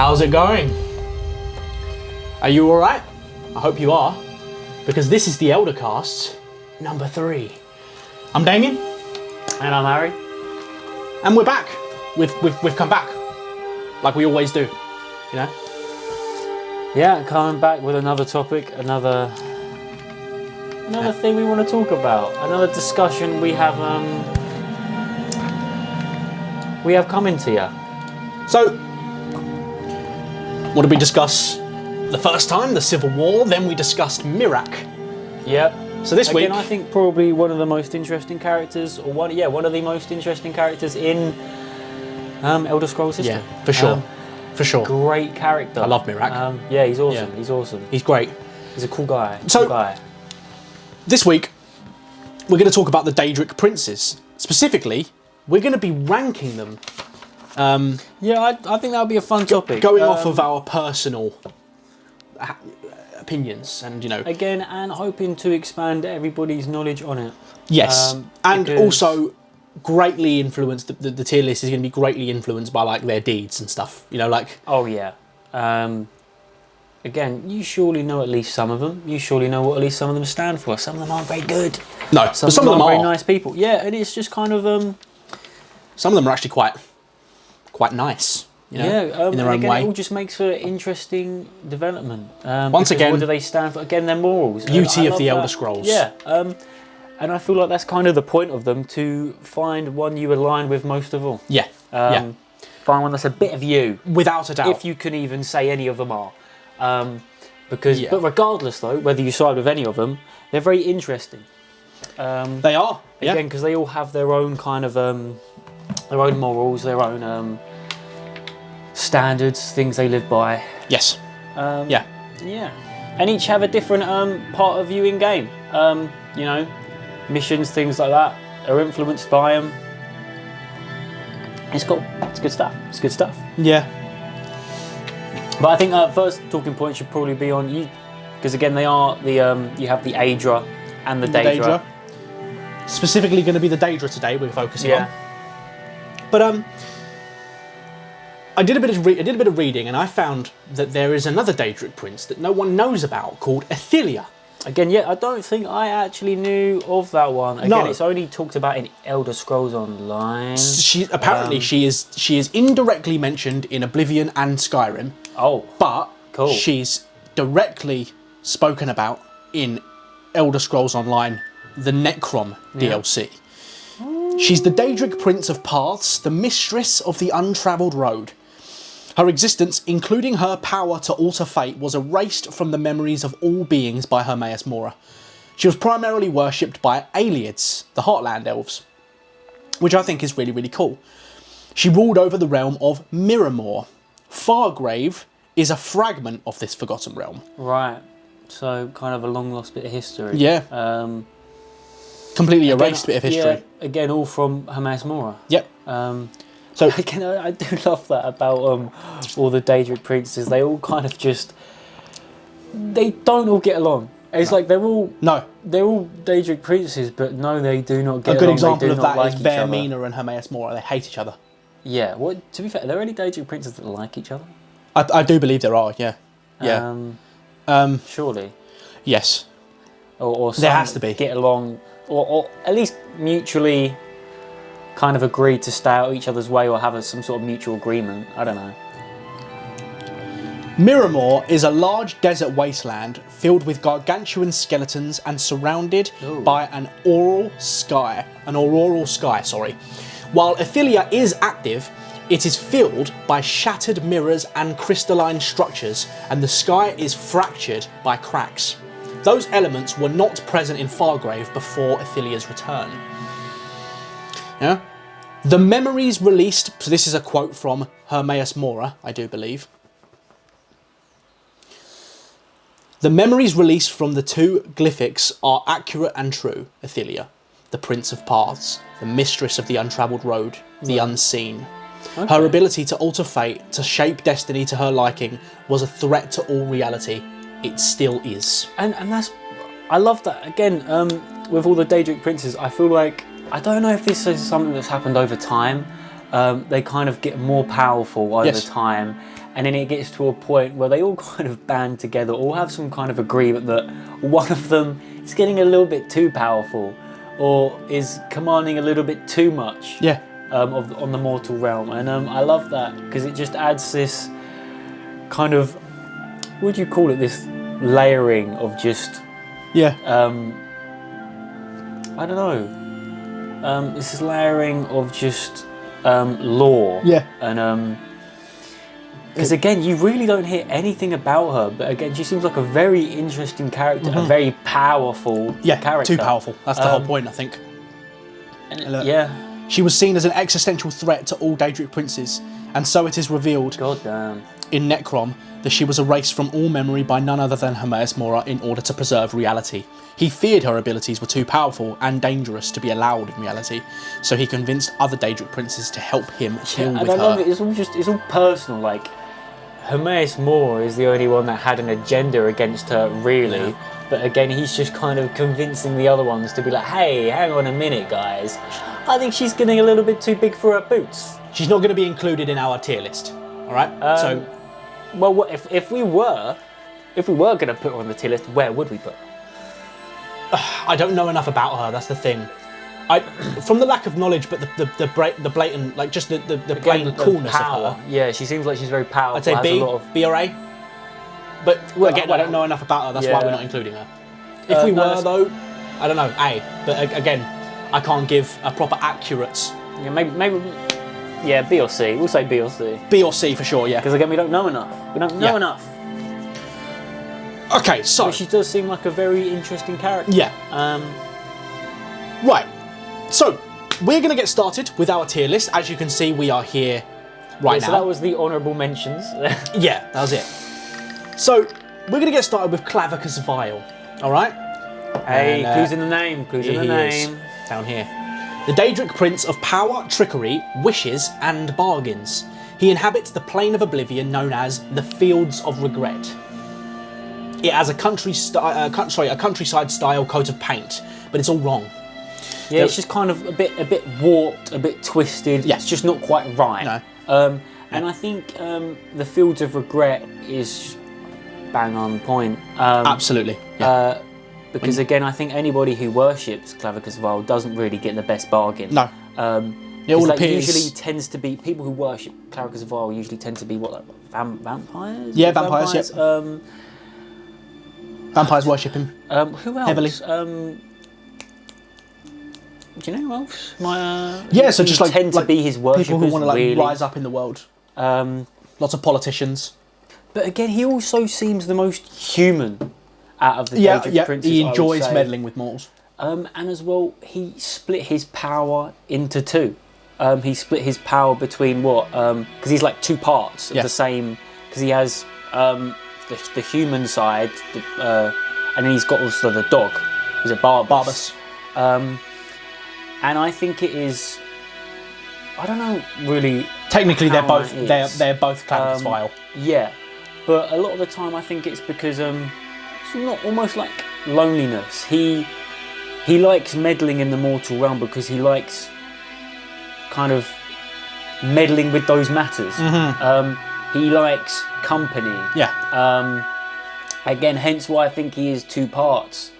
How's it going? Are you alright? I hope you are, because this is the Eldercast number 3. I'm Damien. And I'm Harry. And we're back. We've come back, like we always do, you know? Yeah, coming back with another topic, another thing we want to talk about, another discussion we have coming to you. So, what did we discuss the first time? The Civil War. Then we discussed Mirac. Yep. So this week, I think probably one of the most interesting characters, or one of the most interesting characters in Elder Scrolls history. Yeah, for sure. For sure. Great character. I love Mirac. Yeah, he's awesome. Yeah. He's awesome. He's great. He's a cool guy. So, this week, we're going to talk about the Daedric Princes. Specifically, we're going to be ranking them. Yeah, I think that would be a fun topic. Going off of our personal opinions and, Again, and hoping to expand everybody's knowledge on it. Yes. And also greatly influenced, the tier list is going to be greatly influenced by, like, their deeds and stuff. Oh, yeah. Again, you surely know at least some of them. You surely know what at least some of them stand for. Some of them aren't very good. No, but some of them aren't are very nice people. Yeah, and it's just kind of... some of them are actually quite nice, in their own way. It all just makes for interesting development. Once again, what do they stand for? Again, their morals. Beauty of the Elder Scrolls. Yeah, and I feel like that's kind of the point of them, to find one you align with most of all. Yeah, yeah. Find one that's a bit of you. Without a doubt. If you can even say any of them are. But regardless, though, whether you side with any of them, they're very interesting. They are. Again, because they all have their own kind of... their own morals, their own standards, things they live by. Yes. Yeah. And each have a different part of you in game. Missions, things like that, are influenced by them. It's cool. It's good stuff. It's good stuff. Yeah. But I think first talking point should probably be on you, because again, they are the you have the Aedra and the Daedra. Specifically going to be the Daedra today we're focusing on. But I did a bit of reading, and I found that there is another Daedric prince that no one knows about, called Athelia. Again, I don't think I actually knew of that one. Again, it's only talked about in Elder Scrolls Online. She is indirectly mentioned in Oblivion and Skyrim. Oh, but cool. She's directly spoken about in Elder Scrolls Online, the Necrom DLC. She's the Daedric Prince of Paths, the mistress of the untravelled road. Her existence, including her power to alter fate, was erased from the memories of all beings by Hermaeus Mora. She was primarily worshipped by Aelids, the Heartland Elves, which I think is really, really cool. She ruled over the realm of Miramor. Fargrave is a fragment of this forgotten realm. Right, so kind of a long lost bit of history. Yeah. Completely erased bit of history. Yeah, again, all from Hermaeus Mora. Yep. So again, I do love that about all the Daedric princes. They all kind of they don't all get along. It's like they're all Daedric princes, but no, they do not get along. A good example of that like is Vermina and Hermaeus Mora. They hate each other. Yeah. Well, to be fair, are there any Daedric princes that like each other? I do believe there are. Yeah. Yeah. Surely. Yes. Or there has to be. Get along, or at least mutually kind of agree to stay out of each other's way, or have some sort of mutual agreement. I don't know. Miramor is a large desert wasteland filled with gargantuan skeletons and surrounded by an auroral sky. While Athelia is active, it is filled by shattered mirrors and crystalline structures, and the sky is fractured by cracks. Those elements were not present in Fargrave before Athelia's return. Yeah? The memories released, so this is a quote from Hermaeus Mora, I do believe. The memories released from the two glyphics are accurate and true, Athelia, the Prince of Paths, the mistress of the untravelled road, the unseen. Okay. Her ability to alter fate, to shape destiny to her liking, was a threat to all reality. It still is. And that's... I love that. Again, with all the Daedric Princes, I feel like... I don't know if this is something that's happened over time, they kind of get more powerful over Yes. time, and then it gets to a point where they all kind of band together, all have some kind of agreement that one of them is getting a little bit too powerful, or is commanding a little bit too much. Yeah. On the mortal realm, and I love that because it just adds this kind of, what would you call it, this layering of just Yeah. I don't know, this layering of just lore. Yeah. And because again, you really don't hear anything about her, but again, she seems like a very interesting character, a very powerful character. Too powerful. That's the whole point, I think. And yeah. She was seen as an existential threat to all Daedric princes, and so it is revealed God damn. in Necrom that she was erased from all memory by none other than Hermaeus Mora in order to preserve reality. He feared her abilities were too powerful and dangerous to be allowed in reality, so he convinced other Daedric princes to help him deal with and her. I love it. It's all personal. Like, Hermaeus Mora is the only one that had an agenda against her, really. Yeah. But again, he's just kind of convincing the other ones to be like, hey, hang on a minute, guys. I think she's getting a little bit too big for her boots. She's not going to be included in our tier list, all right? So, well, what if we were going to put her on the tier list, where would we put her? I don't know enough about her. That's the thing. From the lack of knowledge, but the blatant, like just the blatant coolness power. of her. Yeah, she seems like she's very powerful. I'd say has B, a lot of... B or A. But again, I don't know enough about her. That's why we're not including her. If we were, though, I don't know, A. But again, I can't give a proper accurate. Yeah, maybe. Yeah, B or C. We'll say B or C. B or C for sure. Yeah. Because again, we don't know enough. We don't know enough. Okay, so But she does seem like a very interesting character. yeah. Right. So we're gonna get started with our tier list. As you can see, we are here right now. So that was the honourable mentions. Yeah, that was it. So we're gonna get started with Clavicus Vile. All right. Hey, And, clues in the name. Clues in the Here he is, name. down here. The Daedric Prince of power, trickery, wishes, and bargains. He inhabits the plane of oblivion known as the Fields of Regret. It has a countryside style coat of paint, but it's all wrong. Yeah, it's just kind of a bit warped, a bit twisted. Yeah. It's just not quite right. No. And I think the Fields of Regret is bang on point. Absolutely. Yeah. Because again, I think anybody who worships Clavicus Vile doesn't really get the best bargain. No. It all appears. Usually tends to be people who worship Clavicus Vile usually tend to be what, like vampires? Yeah, vampires. Yep. Vampires worship him. Who else? Heavily. Do you know who else? So just like tend to be his worshippers. People who want to like really. rise up in the world. Lots of politicians. But again, he also seems the most human out of the Daedric Princes. He enjoys meddling with mortals. And as well, he split his power into two. He split his power between what? Because he's like two parts of the same. Because he has the human side, and then he's got also the dog. He's a Barbas. And I think it is. I don't know really. Technically, they're both Clavicus Vile. Yeah, but a lot of the time I think it's because it's not almost like loneliness. He likes meddling in the mortal realm because he likes kind of meddling with those matters. He likes company. Yeah. Again, hence why I think he is two parts.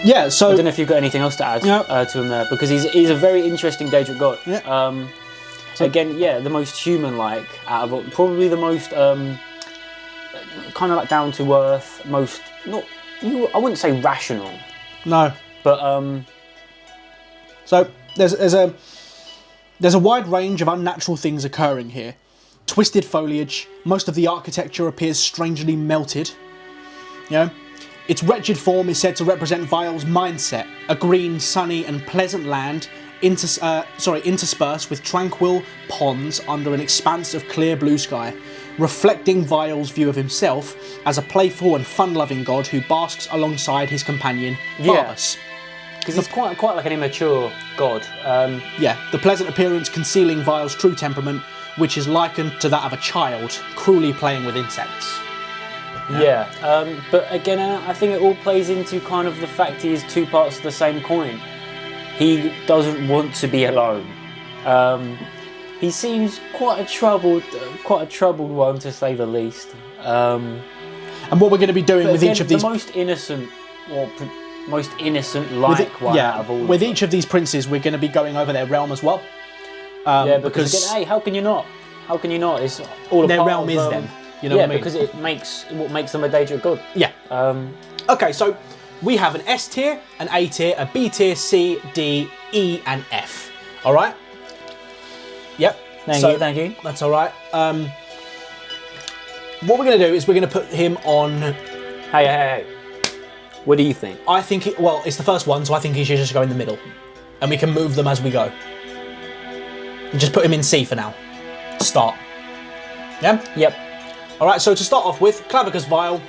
Yeah, so I don't know if you've got anything else to add to him there, because he's a very interesting Daedric god. Yeah. So again, the most human-like out of all, probably the most kind of like down to earth, most I wouldn't say rational. No. But so there's a wide range of unnatural things occurring here. Twisted foliage. Most of the architecture appears strangely melted. Its wretched form is said to represent Vile's mindset, a green, sunny and pleasant land interspersed with tranquil ponds under an expanse of clear blue sky, reflecting Vile's view of himself as a playful and fun-loving god who basks alongside his companion, Barbas. Because he's quite like an immature god. The pleasant appearance concealing Vile's true temperament, which is likened to that of a child, cruelly playing with insects. But again, I think it all plays into kind of the fact he is two parts of the same coin. he doesn't want to be alone. He seems quite a troubled one, to say the least. And what we're going to be doing with each of these... the most innocent out of all. With each of these princes, we're going to be going over their realm as well. Because again, hey, how can you not? How can you not? It's all their realm is them. You know what I mean? Because it makes what makes them a Daedric god. Yeah. Okay, so we have an S tier, an A tier, a B tier, C, D, E, and F. All right. Yep. Thank you. That's all right. What we're going to do is we're going to put him on... Hey. What do you think? I think, it's the first one, so I think he should just go in the middle. And we can move them as we go. And just put him in C for now. Start. Yeah? Yep. All right, so to start off with, Clavicus Vial,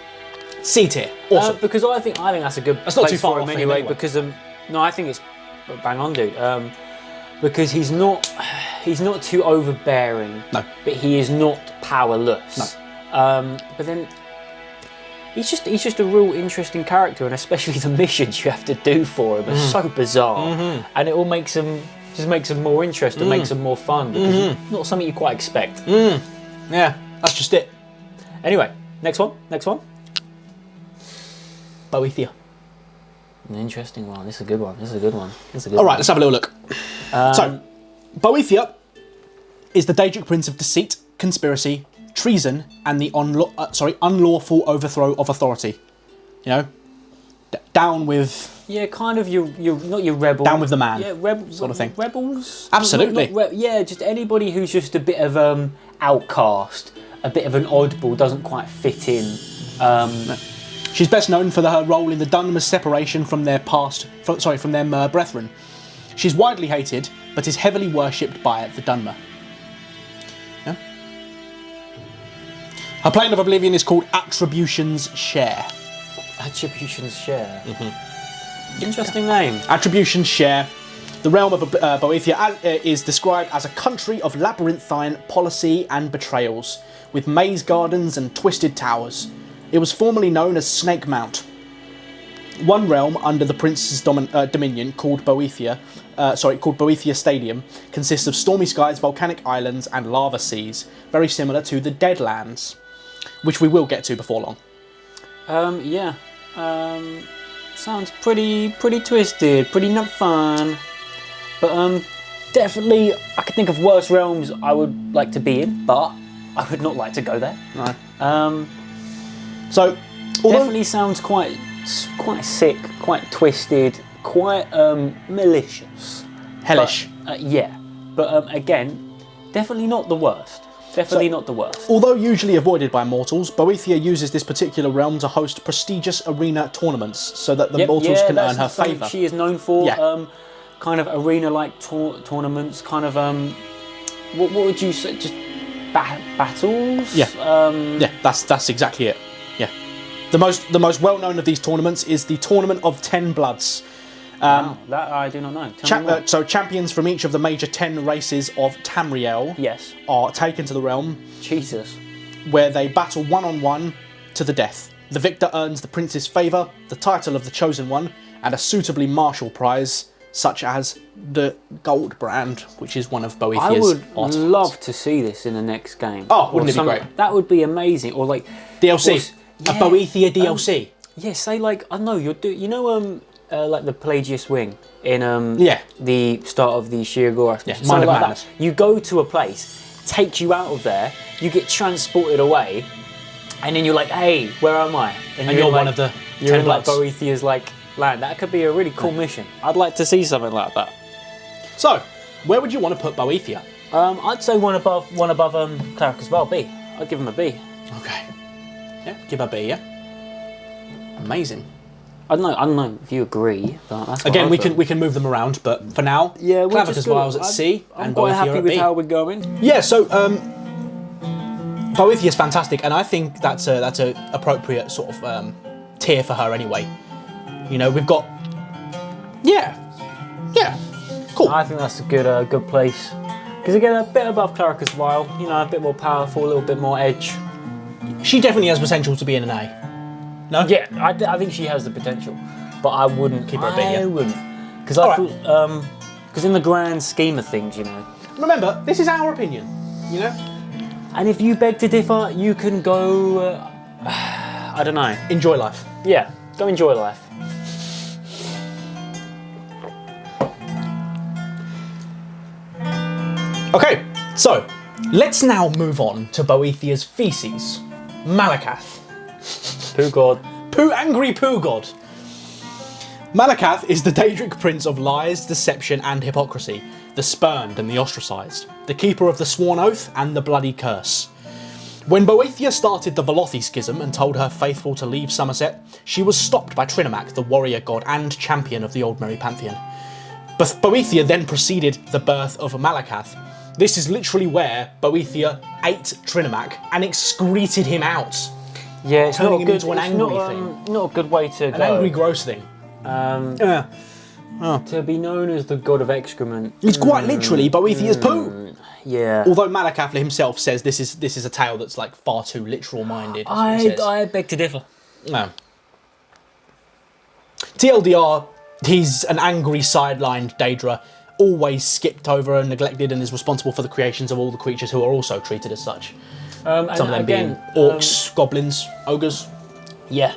C tier. Awesome. Because I think that's a good That's not place too far for off him for him anyway. Because no, I think it's bang on, dude. Because he's not too overbearing. No. But he is not powerless. No. But then he's just a real interesting character, and especially the missions you have to do for him are so bizarre, and it all makes him more interesting, makes him more fun because it's not something you quite expect. Yeah, that's just it. Anyway, next one. Boethia. An interesting one. This is a good one. All right, let's have a little look. So, Boethia is the Daedric Prince of deceit, conspiracy, treason, and the unlawful overthrow of authority. You know, down with... Yeah, kind of your not your rebel. Down with the man. Yeah, sort of thing. Rebels. Absolutely. Yeah, just anybody who's just a bit of outcast, a bit of an oddball, doesn't quite fit in. She's best known for her role in the Dunmer's separation from their brethren. She's widely hated, but is heavily worshipped by the Dunmer. Yeah? Her plane of oblivion is called Attribution's Share. Attribution's Share. Interesting name. Attribution's Share. The realm of Boethia is described as a country of labyrinthine policy and betrayals, with maze gardens and twisted towers. It was formerly known as Snake Mount. One realm under the prince's dominion, called Boethia Stadium, consists of stormy skies, volcanic islands, and lava seas, very similar to the Deadlands, which we will get to before long. Yeah. Sounds pretty twisted, pretty not fun. But definitely, I could think of worse realms I would like to be in, but I would not like to go there. No. So, definitely sounds quite sick, quite twisted, quite malicious, hellish. But, yeah, but again, definitely not the worst. Not the worst. Although usually avoided by mortals, Boethia uses this particular realm to host prestigious arena tournaments so that the mortals can earn her favour. She is known for kind of arena-like tournaments, kind of what would you say? Just battles? Yeah. Yeah, that's exactly it. Yeah. The most well-known of these tournaments is the Tournament of 10 Bloods. Wow, that I do not know. So champions from each of the major 10 races of Tamriel are taken to the realm. Jesus. Where they battle one-on-one to the death. The victor earns the prince's favour, the title of the chosen one, and a suitably martial prize, such as the gold brand, which is one of Boethia's artifacts. I would artifacts. love to see this in the next game. Oh, wouldn't it be great? That would be amazing. Or like DLC, a Boethia DLC. Yeah, say like I know like the Pelagius Wing in the start of the Shiragora. Yeah, Mind of Madness. That. You go to a place, takes you out of there, you get transported away, and then you're like, hey, where am I? And you're one of the 10 Bloods. Like Boethia's like land. That could be a really cool mission. I'd like to see something like that. So, where would you want to put Boethia? I'd say one above Cleric as well. B. I'd give him a B. Okay. Yeah, give her a B. Yeah. Amazing. I don't know if you agree, but that's again we can move them around, but for now, yeah, Clavicus Vials at C and Boethia at B. I'm quite happy with how we're going. Yeah, so Boethia is fantastic, and I think that's a appropriate sort of tier for her anyway. You know, we've got cool. I think that's a good place because again, a bit above Clericus Vial, you know, a bit more powerful, a little bit more edge. She definitely has potential to be in an A. No? Yeah, I think she has the potential, but I wouldn't keep her a B. I wouldn't, Because I thought, because in the grand scheme of things, you know. Remember, this is our opinion, you know? And if you beg to differ, you can go, I don't know. Enjoy life. Yeah, go enjoy life. Okay, so let's now move on to Boethiah's feces. Malakath. Pooh God. Angry Pooh God. Malakath is the Daedric Prince of lies, deception and hypocrisy, the spurned and the ostracised, the keeper of the sworn oath and the bloody curse. When Boethia started the Velothi schism and told her faithful to leave Somerset, she was stopped by Trinomac, the warrior god and champion of the Old Merry Pantheon. But Boethia then preceded the birth of Malakath. This is literally where Boethia ate Trinomac and excreted him out. Yeah, it's turning not a him good, into an angry thing. Not a good way to go. An angry, gross thing. To be known as the god of excrement. It's quite literally Boethiah's poo. Yeah. Although Malakath himself says this is a tale that's like far too literal minded. I beg to differ. No. TLDR, he's an angry, sidelined Daedra, always skipped over and neglected, and is responsible for the creations of all the creatures who are also treated as such. Some of them being orcs, goblins, ogres. Yeah,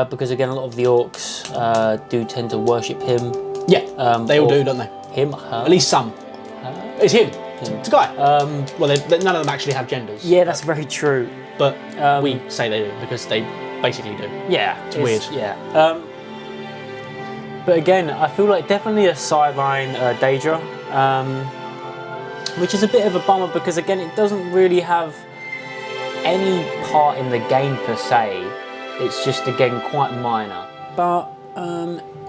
because again, a lot of the orcs do tend to worship him. Yeah, they all do, don't they? Him, her. At least some. It's him. It's a guy. Well, none of them actually have genders. Yeah, that's very true. But we say they do because they basically do. Yeah, it's weird. Yeah. But again, I feel like definitely a sideline Daedra, which is a bit of a bummer because again, it doesn't really have any part in the game per se. It's just again quite minor. But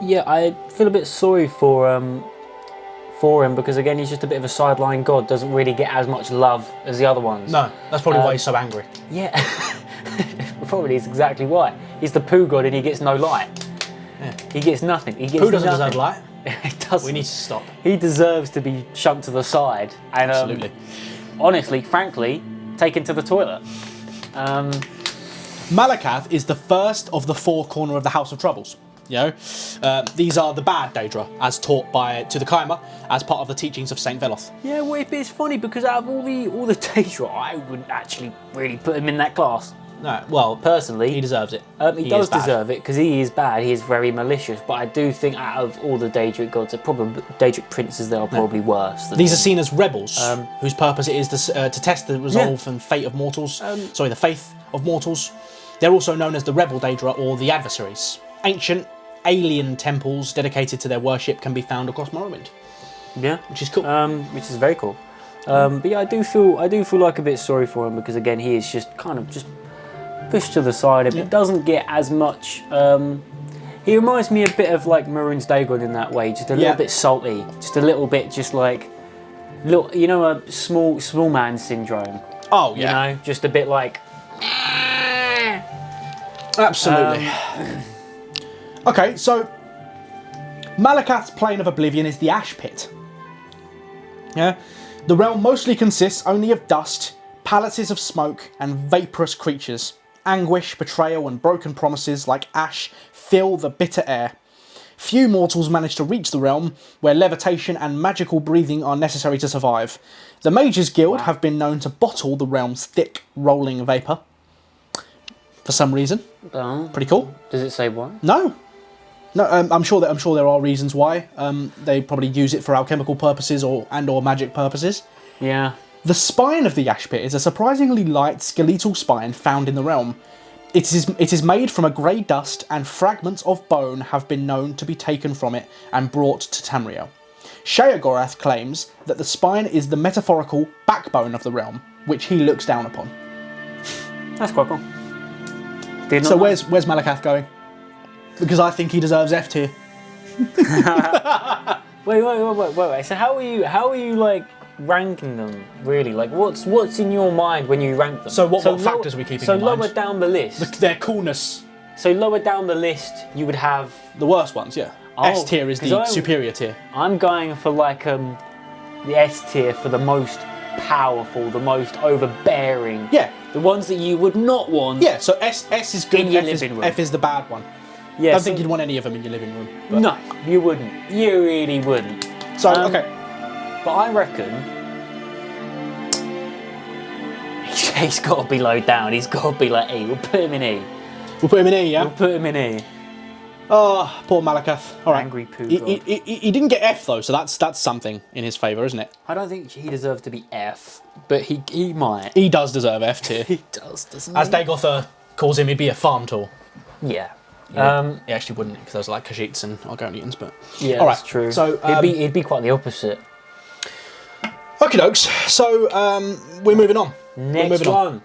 yeah, I feel a bit sorry for him because again, he's just a bit of a sideline god. Doesn't really get as much love as the other ones. No, that's probably why he's so angry. Yeah, probably is exactly why. He's the poo god and he gets no light. Yeah. He gets nothing. He gets Poo doesn't nothing. deserve light. He doesn't. We need to stop. He deserves to be shunt to the side and absolutely, honestly, frankly, taken to the toilet. Malakath is the first of the four corner of the House of Troubles. You know, these are the bad Daedra, as taught to the Kaima as part of the teachings of Saint Veloth. Yeah, well, it's funny because out of all the Daedra, I wouldn't actually really put him in that class. No, well, personally, he deserves it. He does deserve it because he is bad. He is very malicious. But I do think out of all the Daedric gods, Daedric princes, they are probably worse. These are seen as rebels, whose purpose it is to test the resolve and fate of mortals. The faith of mortals. They're also known as the rebel Daedra or the adversaries. Ancient alien temples dedicated to their worship can be found across Morrowind. Yeah, which is cool. Which is very cool. But yeah, I do feel like a bit sorry for him because again, he is just kind of just pushed to the side. It doesn't get as much. He reminds me a bit of like Murrun's Dagon in that way, just a little bit salty, just a little bit, just like little, you know, a small man syndrome. Oh yeah, you know, just a bit like. Absolutely. Okay, so Malakath's plane of oblivion is the Ash Pit. Yeah, the realm mostly consists only of dust, palaces of smoke, and vaporous creatures. Anguish, betrayal, and broken promises like ash fill the bitter air. Few mortals manage to reach the realm, where levitation and magical breathing are necessary to survive. The Mages Guild have been known to bottle the realm's thick, rolling vapour. For some reason. Pretty cool. Does it say why? No. No, I'm sure there are reasons why. They probably use it for alchemical purposes or magic purposes. Yeah. The spine of the Ash Pit is a surprisingly light skeletal spine found in the realm. It is made from a grey dust, and fragments of bone have been known to be taken from it and brought to Tamriel. Sheogorath claims that the spine is the metaphorical backbone of the realm, which he looks down upon. That's quite cool. So where's Malakath going? Because I think he deserves F tier. Wait. So how are you like ranking them, really? Like, what's in your mind when you rank them? So what factors are we keeping in mind? So lower down the list. Their coolness. So lower down the list, you would have... The worst ones, yeah. S tier is the superior tier. I'm going for like the S tier for the most powerful, the most overbearing. Yeah. The ones that you would not want. Yeah, so S is good, in your living room. F is the bad one. Yeah, Don't think you'd want any of them in your living room. But. No, you wouldn't. You really wouldn't. So, okay. But I reckon he's got to be low down. He's got to be like E. We'll put him in E. We'll put him in E, yeah? We'll put him in E. Oh, poor Malakath. All right. Angry poo he didn't get F, though, so that's something in his favour, isn't it? I don't think he deserves to be F, but he might. He does deserve F tier. He does, doesn't he? As Dagoth calls him, he'd be a farm tool. Yeah. He actually wouldn't, because those are like Khajiits and Argonians, but... Yeah, all right. That's true. So, he'd be quite the opposite. Okie dokes. So, we're moving on. Next one.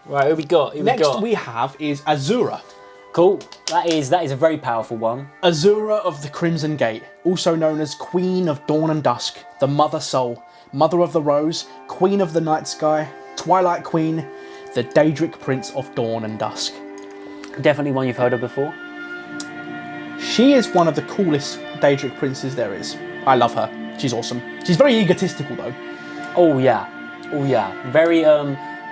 Right, who we got? Next we have is Azura. Cool. That is a very powerful one. Azura of the Crimson Gate, also known as Queen of Dawn and Dusk, the Mother Soul, Mother of the Rose, Queen of the Night Sky, Twilight Queen, the Daedric Prince of Dawn and Dusk. Definitely one you've heard of before. She is one of the coolest Daedric Princes there is. I love her. She's awesome. She's very egotistical though. Oh yeah. Oh yeah. Very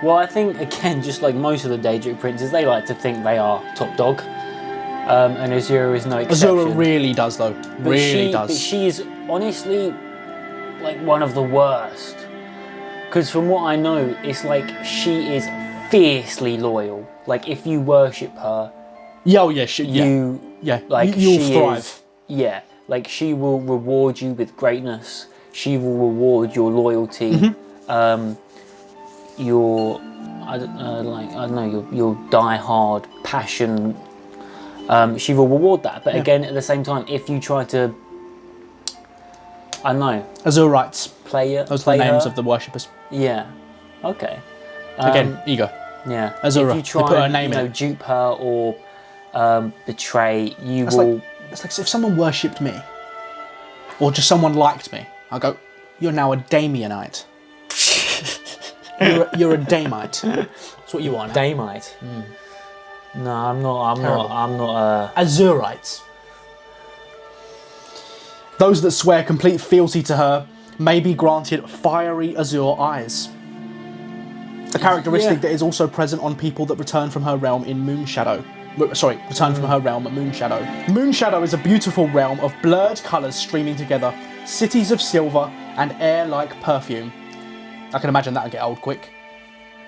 well, I think, again, just like most of the Daedric Princes, they like to think they are top dog. And Azura is no exception. Azura really does, though. But she is honestly, like, one of the worst. Because from what I know, it's like she is fiercely loyal. Like, if you worship her... Yeah, oh yeah, you'll thrive. Like, she will reward you with greatness. She will reward your loyalty. Your die-hard passion. She will reward that, but again, at the same time, if you try to, I don't know, Azurites. Those are the names her. of the worshippers. Yeah. Okay. Again, ego. Yeah. Azura. If you try they put her name in. dupe her or betray, It's like if someone worshipped me, or just someone liked me, I go, "You're now a Damianite." You're a Damite. That's what you are now. Damite. No, I'm not. I'm not. Azurites. Those that swear complete fealty to her may be granted fiery azure eyes. A characteristic that is also present on people that return from her realm in Moonshadow. Return from her realm at Moonshadow. Moonshadow is a beautiful realm of blurred colours streaming together, cities of silver and air like perfume. I can imagine that'll get old quick.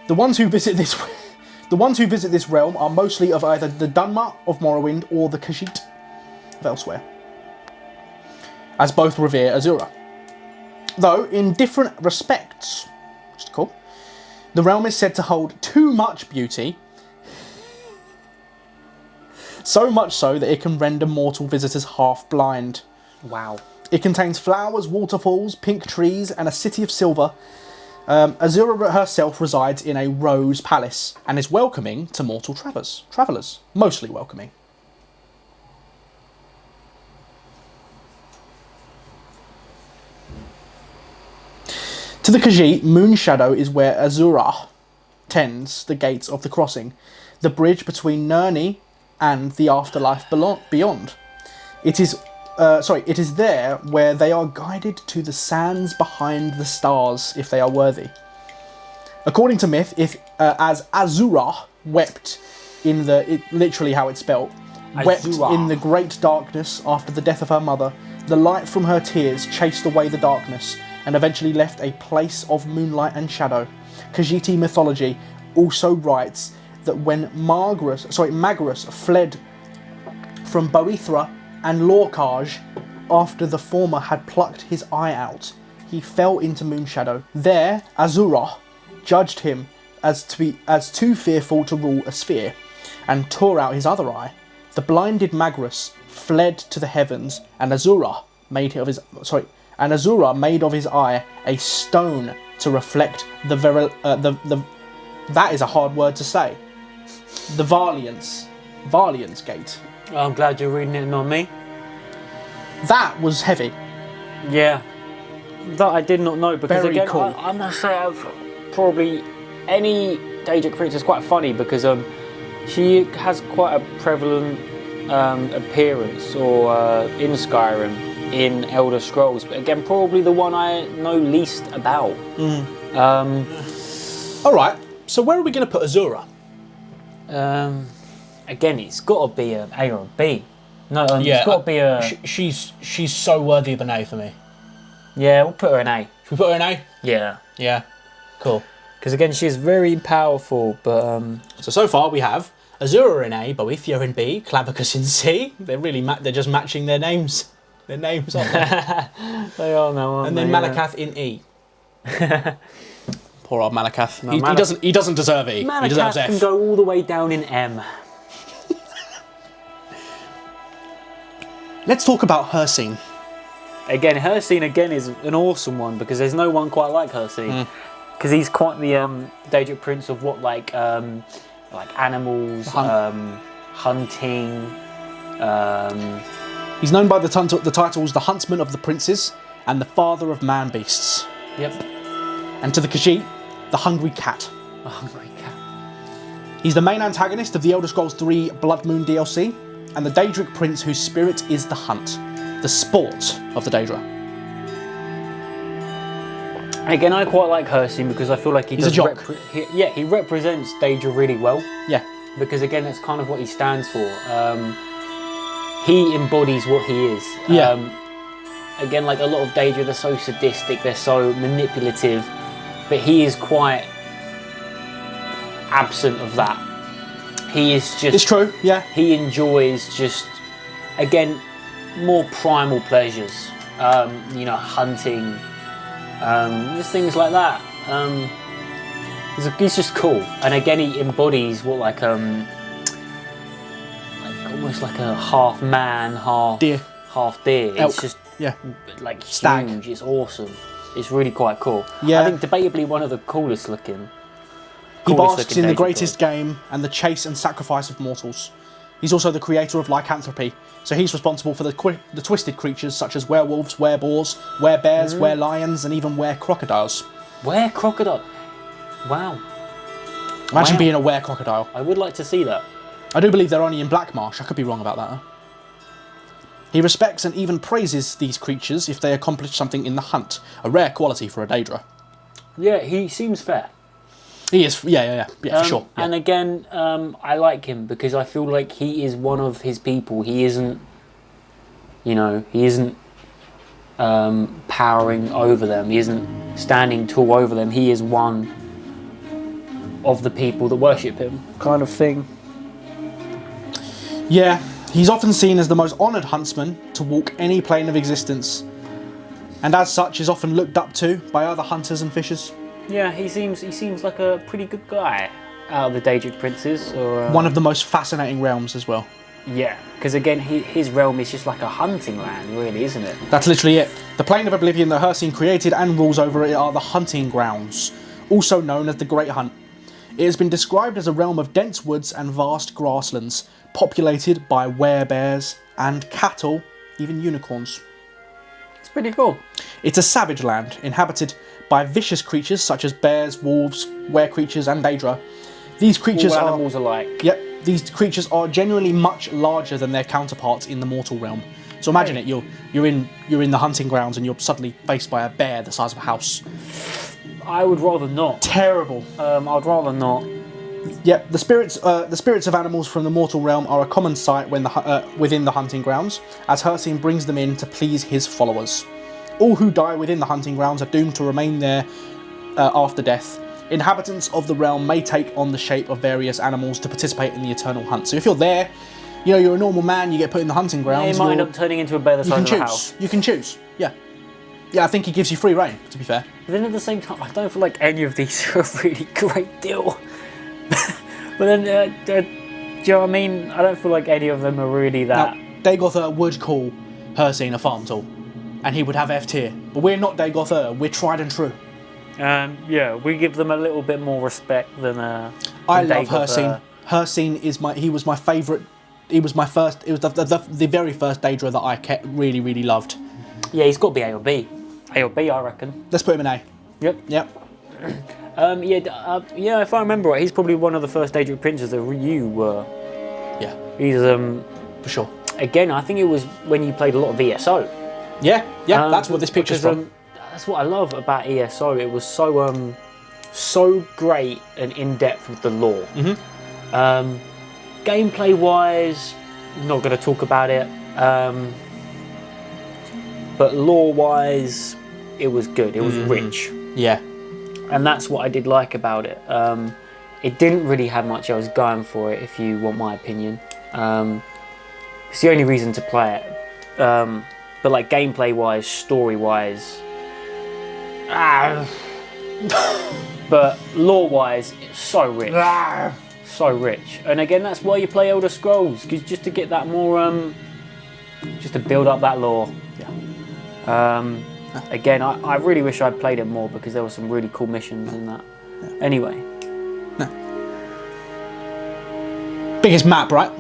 The ones who visit this realm are mostly of either the Dunmer of Morrowind or the Khajiit of elsewhere, as both revere Azura. Though in different respects, which is cool, the realm is said to hold too much beauty, so much so that it can render mortal visitors half blind. Wow. It contains flowers, waterfalls, pink trees, and a city of silver. Azura herself resides in a rose palace and is welcoming to mortal travellers, mostly welcoming. To the Khajiit, Moonshadow is where Azura tends the gates of the crossing, the bridge between Nirni and the afterlife beyond. It is there where they are guided to the sands behind the stars if they are worthy. According to myth, as Azura wept in literally how it's spelt, wept in the great darkness after the death of her mother, the light from her tears chased away the darkness and eventually left a place of moonlight and shadow. Khajiiti mythology also writes that when Magrus fled from Boethra and Lorcage, after the former had plucked his eye out, he fell into Moonshadow. There, Azura judged him as too fearful to rule a sphere, and tore out his other eye. The blinded Magrus fled to the heavens, and Azura made of his eye a stone to reflect that is a hard word to say. The Valiance Gate. I'm glad you're reading it, not me. That was heavy. Yeah, that I did not know, because Very again, cool. I must say I've probably any Daedric Prince is quite funny because she has quite a prevalent appearance in Skyrim, in Elder Scrolls, but again probably the one I know least about. All right, so where are we going to put Azura? again, it's got to be an A or a B. No, Yeah, it's got to be a. She's so worthy of an A for me. Yeah, we'll put her an A. Should we put her an A? Yeah. Yeah. Cool. Because again, she's very powerful, but So far we have Azura in A, Boethia in B, Clavicus in C. They're really they're just matching their names. Their names, aren't they? they are now, aren't And then they? Malakath in E. Poor old Malakath. No, He doesn't deserve E. He deserves Malakath F. can go all the way down in M. Let's talk about Hircine. Again, Hircine again is an awesome one because there's no one quite like Hircine. Because he's quite the Daedric Prince of what like animals, hunting. He's known by the titles the Huntsman of the Princes and the Father of Man Beasts. Yep. And to the Khajiit, the Hungry Cat. A hungry cat. He's the main antagonist of the Elder Scrolls 3 Blood Moon DLC, and the Daedric Prince whose spirit is the hunt, the sport of the Daedra. Again, I quite like Hircine because I feel like He's a jock. He represents Daedra really well. Yeah. Because again, that's kind of what he stands for. He embodies what he is. Yeah. Again, like a lot of Daedra, they're so sadistic, they're so manipulative, but he is quite absent of that. He is just... It's true, yeah. He enjoys just, again, more primal pleasures. Hunting, just things like that. He's just cool. And again, he embodies what almost like a half man, half deer. Elk. It's just like Stag. huge. It's awesome. It's really quite cool. Yeah. I think debatably one of the coolest looking. He basks in the Daedric greatest game and the chase and sacrifice of mortals. He's also the creator of lycanthropy, so he's responsible for the twisted creatures such as werewolves, wereboars, werebears, werelions, and even were-crocodiles. Were-crocodile? Wow. Imagine being a were-crocodile. I would like to see that. I do believe they're only in Blackmarsh. I could be wrong about that. Huh? He respects and even praises these creatures if they accomplish something in the hunt, a rare quality for a Daedra. Yeah, he seems fair. He is, yeah, for sure. Yeah. And again, I like him because I feel like he is one of his people. He isn't, powering over them. He isn't standing tall over them. He is one of the people that worship him, kind of thing. Yeah, he's often seen as the most honoured huntsman to walk any plane of existence, and as such is often looked up to by other hunters and fishers. Yeah, he seems like a pretty good guy out of the Daedric Princes. Or one of the most fascinating realms as well. Yeah, because again, his realm is just like a hunting land, really, isn't it? That's literally it. The plane of oblivion that Hircine created and rules over it are the hunting grounds, also known as the Great Hunt. It has been described as a realm of dense woods and vast grasslands, populated by werebears and cattle, even unicorns. It's pretty cool. It's a savage land, inhabited by vicious creatures such as bears, wolves, were-creatures and Daedra. These creatures all animals alike. Yep, these creatures are generally much larger than their counterparts in the mortal realm. So imagine it, you're in the hunting grounds and you're suddenly faced by a bear the size of a house. I would rather not. Terrible. I'd rather not. Yep, the spirits of animals from the mortal realm are a common sight within the hunting grounds, as Hircine brings them in to please his followers. All who die within the hunting grounds are doomed to remain there after death. Inhabitants of the realm may take on the shape of various animals to participate in the eternal hunt. So if you're there, you're a normal man, you get put in the hunting grounds. You might end up turning into a bear the size of a house. You can choose, yeah. Yeah, I think he gives you free reign, to be fair. But then at the same time, I don't feel like any of these are a really great deal. But then, do you know what I mean? I don't feel like any of them are really that. Now, Daedra would call Hircine a farm tool, and he would have F tier. But we're not Daedra, we're tried and true. Yeah, we give them a little bit more respect than I love Hircine. Hircine he was my favourite. He was my first. It was the very first Daedra that I really, really loved. Yeah, he's got to be A or B. A or B, I reckon. Let's put him in A. Yep. Yeah, if I remember right, he's probably one of the first Daedric Princes that you were. Yeah. He's for sure. Again, I think it was when you played a lot of ESO. Yeah, that's what this picture's from. That's what I love about ESO. It was so great and in depth with the lore. gameplay wise, not going to talk about it. But lore wise, it was good. It was rich. Yeah. And that's what I did like about it. It didn't really have much I was going for it, if you want my opinion. It's the only reason to play it. But like gameplay wise, story wise, but lore wise, it's so rich. So rich. And again, that's why you play Elder Scrolls, because just to get that more, just to build up that lore. Yeah. Again, I really wish I'd played it more, because there were some really cool missions in that. Yeah. Anyway. No. Biggest map, right?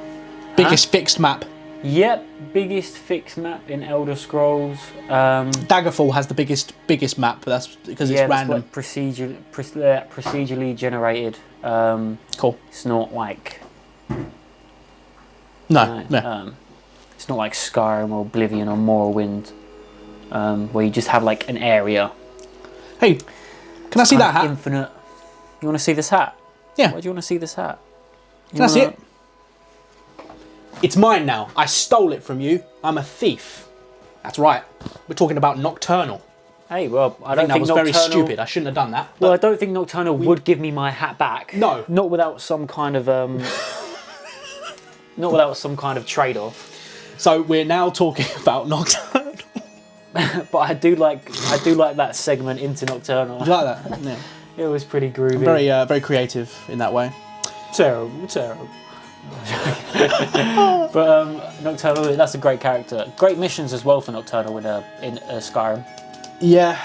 Biggest fixed map. Yep, biggest fixed map in Elder Scrolls. Daggerfall has the biggest map, but that's because it's random. Like procedurally generated. Cool. It's not like no. It's not like Skyrim or Oblivion or Morrowind, where you just have like an area. Hey, can I see that hat? Infinite. You want to see this hat? Yeah. Why do you want to see this hat? Can I see it? It's mine now. I stole it from you. I'm a thief. That's right. We're talking about Nocturnal. Hey, well, I think don't that was very stupid. I shouldn't have done that. Well, I don't think Nocturnal would give me my hat back. No. Not without some kind of not without some kind of trade-off. So we're now talking about Nocturnal. But I do like that segment into Nocturnal. You like that? Yeah. It was pretty groovy. Very creative in that way. Terrible. But Nocturnal, that's a great character. Great missions as well for Nocturnal in Skyrim. Yeah,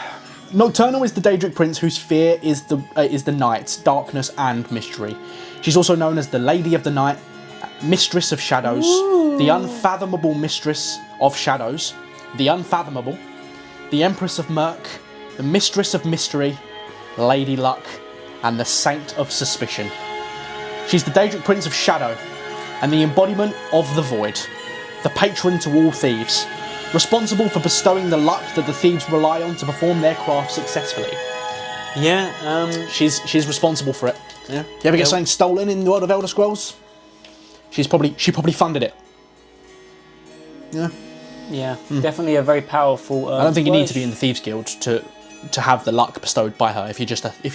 Nocturnal is the Daedric Prince whose fear is the night, darkness and mystery. She's also known as the Lady of the Night, Mistress of Shadows, the Unfathomable Mistress of Shadows, the Unfathomable, the Empress of Murk, the Mistress of Mystery, Lady Luck, and the Saint of Suspicion. She's the Daedric Prince of Shadow, and the embodiment of the Void, the patron to all thieves, responsible for bestowing the luck that the thieves rely on to perform their craft successfully. Yeah, she's responsible for it. Yeah. You ever get something stolen in the world of Elder Scrolls? She probably funded it. Yeah. Yeah, definitely a very powerful. I don't think you need to be in the Thieves Guild to have the luck bestowed by her. If you're just a thief,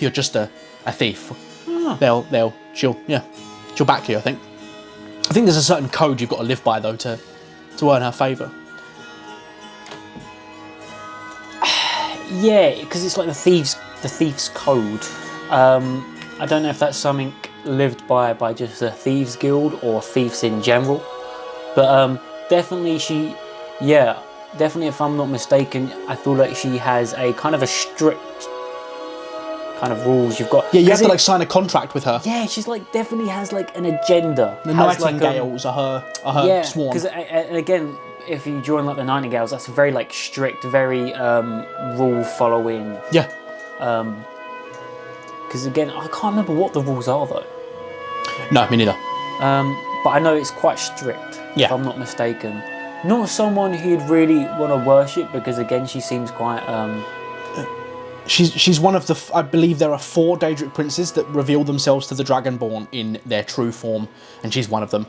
she'll back you. I think there's a certain code you've got to live by though to earn her favour. Yeah, because it's like the thieves' code. I don't know if that's something lived by just a thieves guild or thieves in general, but definitely definitely if I'm not mistaken, I feel like she has a kind of a strict kind of rules. You've got you have to like sign a contract with her. Yeah, she's like definitely has like an agenda. The Nightingales are her sworn. Because and again, if you join like the Nightingales, that's very like strict, very rule following. Yeah. Because again, I can't remember what the rules are though. No, me neither. But I know it's quite strict. Yeah. If I'm not mistaken. Not someone who'd really want to worship, because again, she seems quite. She's one of the. I believe there are 4 Daedric Princes that reveal themselves to the Dragonborn in their true form, and she's one of them.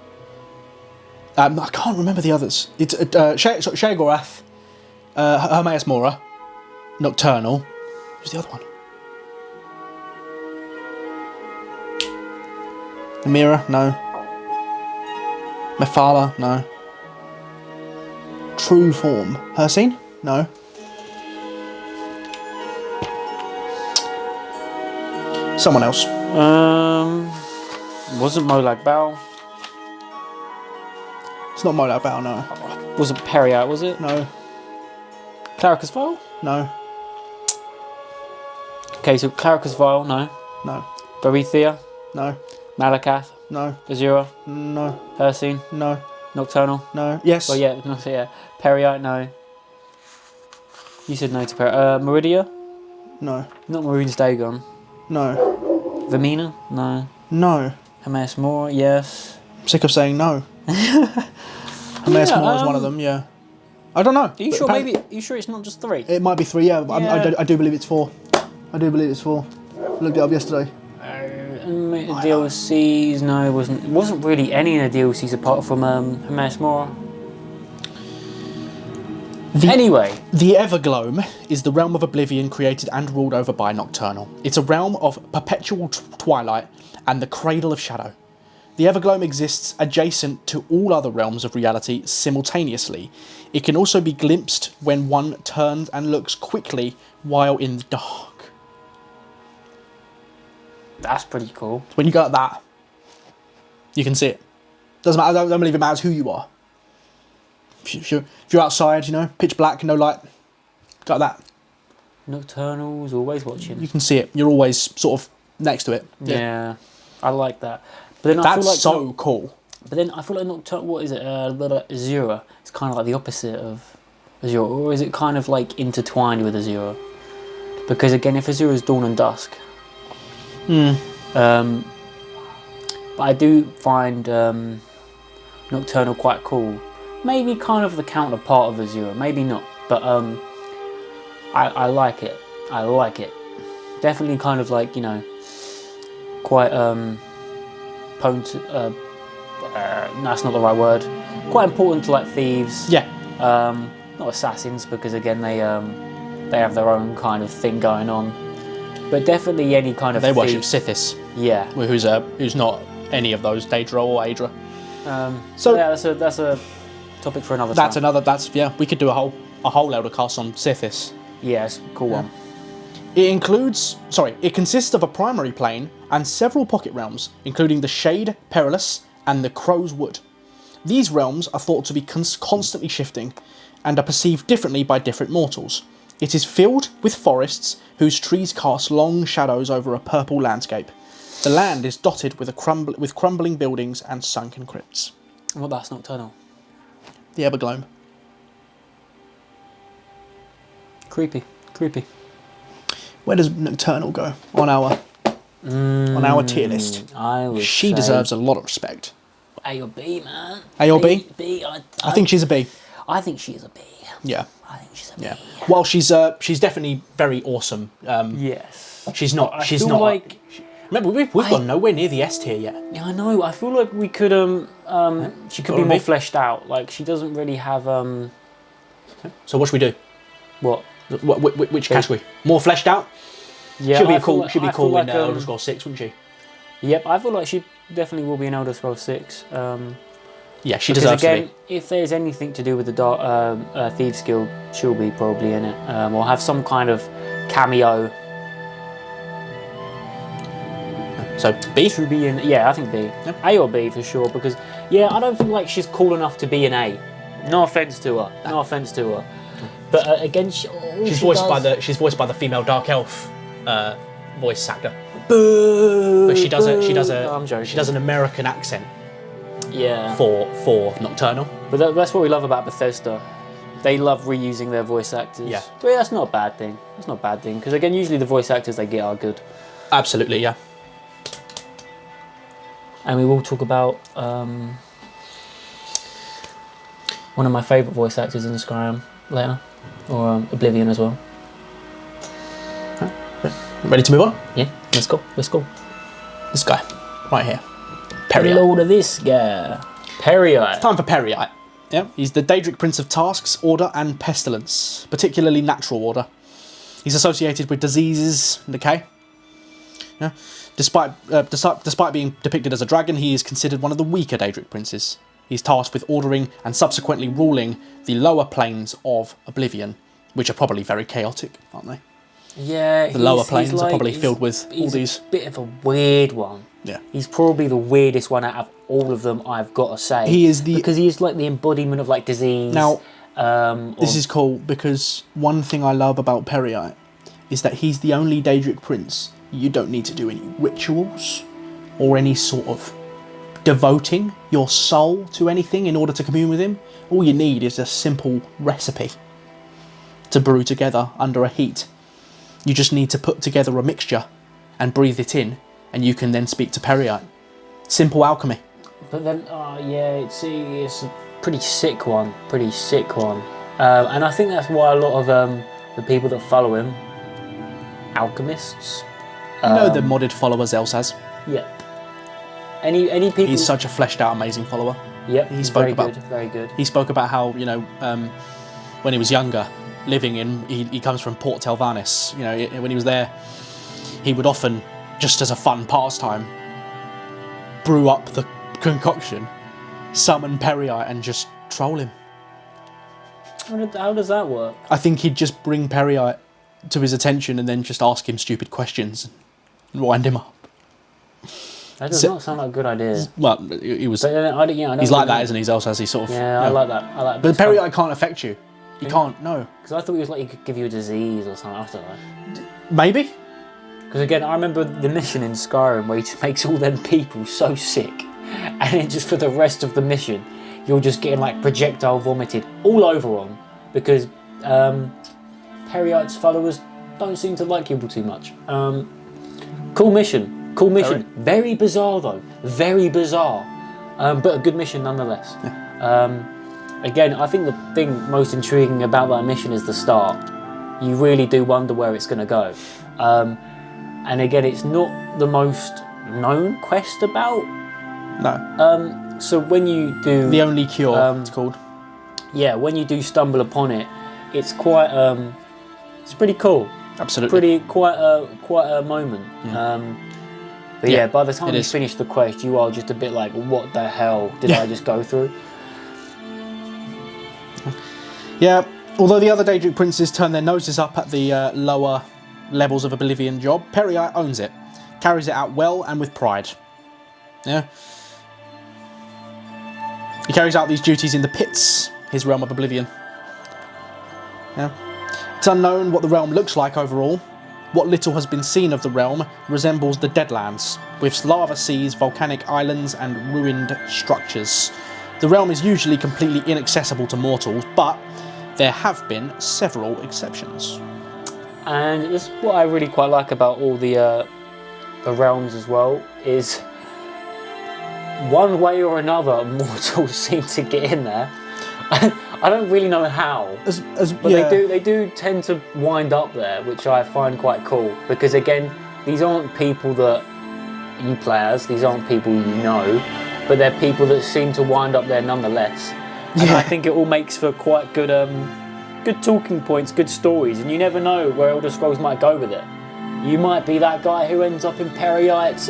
I can't remember the others. It's Sheogorath, Hermaeus Mora, Nocturnal. Who's the other one? Amira? No. Mephala? No. True form. Hircine? No. Someone else. Wasn't Molag Bal? It's not Molag Bal, no. Wasn't Periite, was it? No. Claricus Vile? No. Okay, so Claricus Vile, no. No. Berethia? No. Malakath? No. Azura? No. Hircine? No. Nocturnal? No. Yes. Well, yeah, Periite, no. You said no to Periite. Meridia? No. Not Maroon's Dagon. No. Vermina? No. No. Hermaeus Mora? Yes. I'm sick of saying no. Hermaeus Mora is one of them, yeah. I don't know. Are you sure? Are you sure it's not just 3? It might be 3, yeah. I do believe it's 4. I do believe it's 4. I looked it up yesterday. in the DLCs? No, it wasn't really any in the DLCs apart from Hermes Mora. Anyway. The Evergloam is the realm of oblivion created and ruled over by Nocturnal. It's a realm of perpetual twilight and the cradle of shadow. The Evergloam exists adjacent to all other realms of reality simultaneously. It can also be glimpsed when one turns and looks quickly while in the dark. That's pretty cool. When you go like that, you can see it. Doesn't matter, I don't believe it matters who you are. If you're outside, you know, pitch black, no light, got that. Nocturnal's always watching. You can see it. You're always sort of next to it. Yeah, I like that. But then That's I feel like so cool. But then I feel like Nocturnal, what is it? Azura. It's kind of like the opposite of Azura, or is it kind of like intertwined with Azura? Because again, if Azura is dawn and dusk. But I do find Nocturnal quite cool. Maybe kind of the counterpart of Azura, maybe not, but I like it. I like it. Definitely kind of like, you know, quite potent. No, that's not the right word. Quite important to like thieves. Yeah. Not assassins, because again they have their own kind of thing going on. But definitely any kind of They thief. worship Sithis. Yeah. Who's not any of those, Daedra or Aedra. So yeah, that's a topic for another time. We could do a whole Elder cast on Sithis. Yes, cool one. It consists of a primary plane and several pocket realms, including the Shade Perilous and the Crow's Wood. These realms are thought to be constantly shifting and are perceived differently by different mortals. It is filled with forests whose trees cast long shadows over a purple landscape. The land is dotted with crumbling buildings and sunken crypts. Well, that's Nocturnal. The Evergloam. Creepy. Where does Nocturnal go on our tier list? She deserves a lot of respect. A or B, man. A or B? B. I think she's a B. I think she is a B. Yeah. I think she's a B. Yeah. Well, she's definitely very awesome. Yes. She's not. Remember, we've gone nowhere near the S tier yet. Yeah, I know. I feel like we could she could be more fleshed out. Like she doesn't really have So what should we do? What? Which category? More fleshed out? Yeah. She'd be cool in Elder Scrolls 6, wouldn't she? Yep, I feel like she definitely will be in Elder Scrolls 6. Yeah, she deserves to be. If there's anything to do with the Thieves Guild, she'll be probably in it, or have some kind of cameo. So B? Should be in, yeah, I think B. Yep. A or B for sure, because yeah, I don't feel like she's cool enough to be an A. No offense to her. No offense to her. But again, she's voiced by the female Dark Elf voice actor. Boo, but she does an American accent. Yeah. For Nocturnal. But that's what we love about Bethesda. They love reusing their voice actors. Yeah. But that's not a bad thing. That's not a bad thing, because again, usually the voice actors they get are good. Absolutely, yeah. And we will talk about one of my favourite voice actors in Skyrim later, or Oblivion as well. Ready to move on? Yeah, let's go. This guy, right here. Periite. Load of this guy. Periite. It's time for Periite. Yeah, he's the Daedric Prince of Tasks, Order, and Pestilence, particularly Natural Order. He's associated with diseases and decay. Yeah. Despite being depicted as a dragon, he is considered one of the weaker Daedric Princes. He's tasked with ordering and subsequently ruling the lower planes of Oblivion, which are probably very chaotic, aren't they? Yeah, the lower planes are probably filled with all these. A bit of a weird one. Yeah, he's probably the weirdest one out of all of them. I've got to say, because he is like the embodiment of like disease. Now, this is cool because one thing I love about Periite is that he's the only Daedric Prince. You don't need to do any rituals or any sort of devoting your soul to anything in order to commune with him. All you need is a simple recipe to brew together under a heat. You just need to put together a mixture and breathe it in, and you can then speak to Periite. Simple alchemy. But then, yeah, it's a pretty sick one. And I think that's why a lot of the people that follow him, alchemists. The modded followers Elsa has. Yeah. Any people. He's such a fleshed out, amazing follower. Yep, He spoke about very good. He spoke about how when he was younger, living in he comes from Port Telvannis. When he was there, he would often, just as a fun pastime, brew up the concoction, summon Periite, and just troll him. How does that work? I think he'd just bring Periite to his attention and then just ask him stupid questions and wind him up. That does not sound like a good idea. Well, he was. But, he's like that, isn't he? He's also has he sort of. Yeah, I like that. But Periite can't affect you. He can't. No. Because I thought he was like he could give you a disease or something. I don't know. Maybe. Because again, I remember the mission in Skyrim where he just makes all them people so sick, and then just for the rest of the mission, you're just getting like projectile vomited all over on because Periite's followers don't seem to like people too much. Cool mission. Very bizarre though. Very bizarre. But a good mission nonetheless. Yeah. Again, I think the thing most intriguing about that mission is the start. You really do wonder where it's going to go. And again, it's not the most known quest about. No. So when you do... The Only Cure, it's called. Yeah, when you do stumble upon it, it's quite... it's pretty cool. Absolutely. Quite a moment. Yeah. But yeah, by the time you finish the quest, you are just a bit like, what the hell did I just go through? Yeah, although the other Daedric Princes turn their noses up at the lower levels of Oblivion job, Periite owns it, carries it out well and with pride. Yeah. He carries out these duties in the pits, his realm of Oblivion. Yeah. It's unknown what the realm looks like overall. What little has been seen of the realm resembles the Deadlands, with lava seas, volcanic islands and ruined structures. The realm is usually completely inaccessible to mortals, but there have been several exceptions. And this is what I really quite like about all the realms as well, is one way or another mortals seem to get in there. I don't really know how, but they do tend to wind up there, which I find quite cool, because again, these aren't people that you play as, these aren't people you know, but they're people that seem to wind up there nonetheless. And I think it all makes for quite good good talking points, good stories, and you never know where Elder Scrolls might go with it. You might be that guy who ends up in Periite's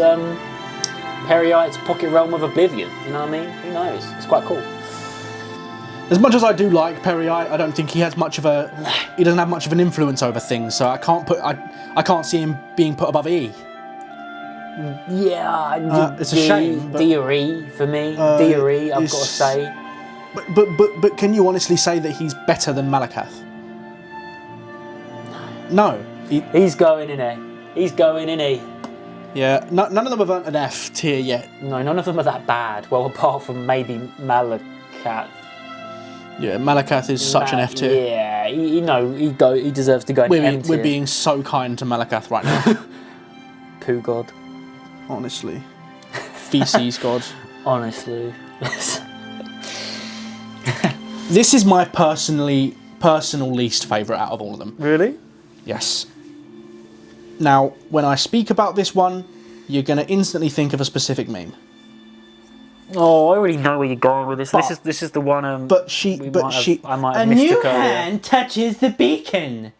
pocket realm of Oblivion, you know what I mean? Who knows? It's quite cool. As much as I do like Periite, I don't think he has much of he doesn't have much of an influence over things, so I can't see him being put above E. Yeah, it's a shame. Deary for me. Deary, I've got to say. But can you honestly say that he's better than Malakath? No. He's going in A. He's going in A. Yeah, none of them have earned an F tier yet. No, none of them are that bad. Well, apart from maybe Malakath. Yeah, Malakath is such an F tier. Yeah, he deserves to go in M tier. We're being so kind to Malakath right now. Poo god. Honestly. Feces god. Honestly. This is my personal least favourite out of all of them. Really? Yes. Now, when I speak about this one, you're going to instantly think of a specific meme. Oh, I already know where you're going with this. This is the one. I might have missed it earlier. hand touches the beacon.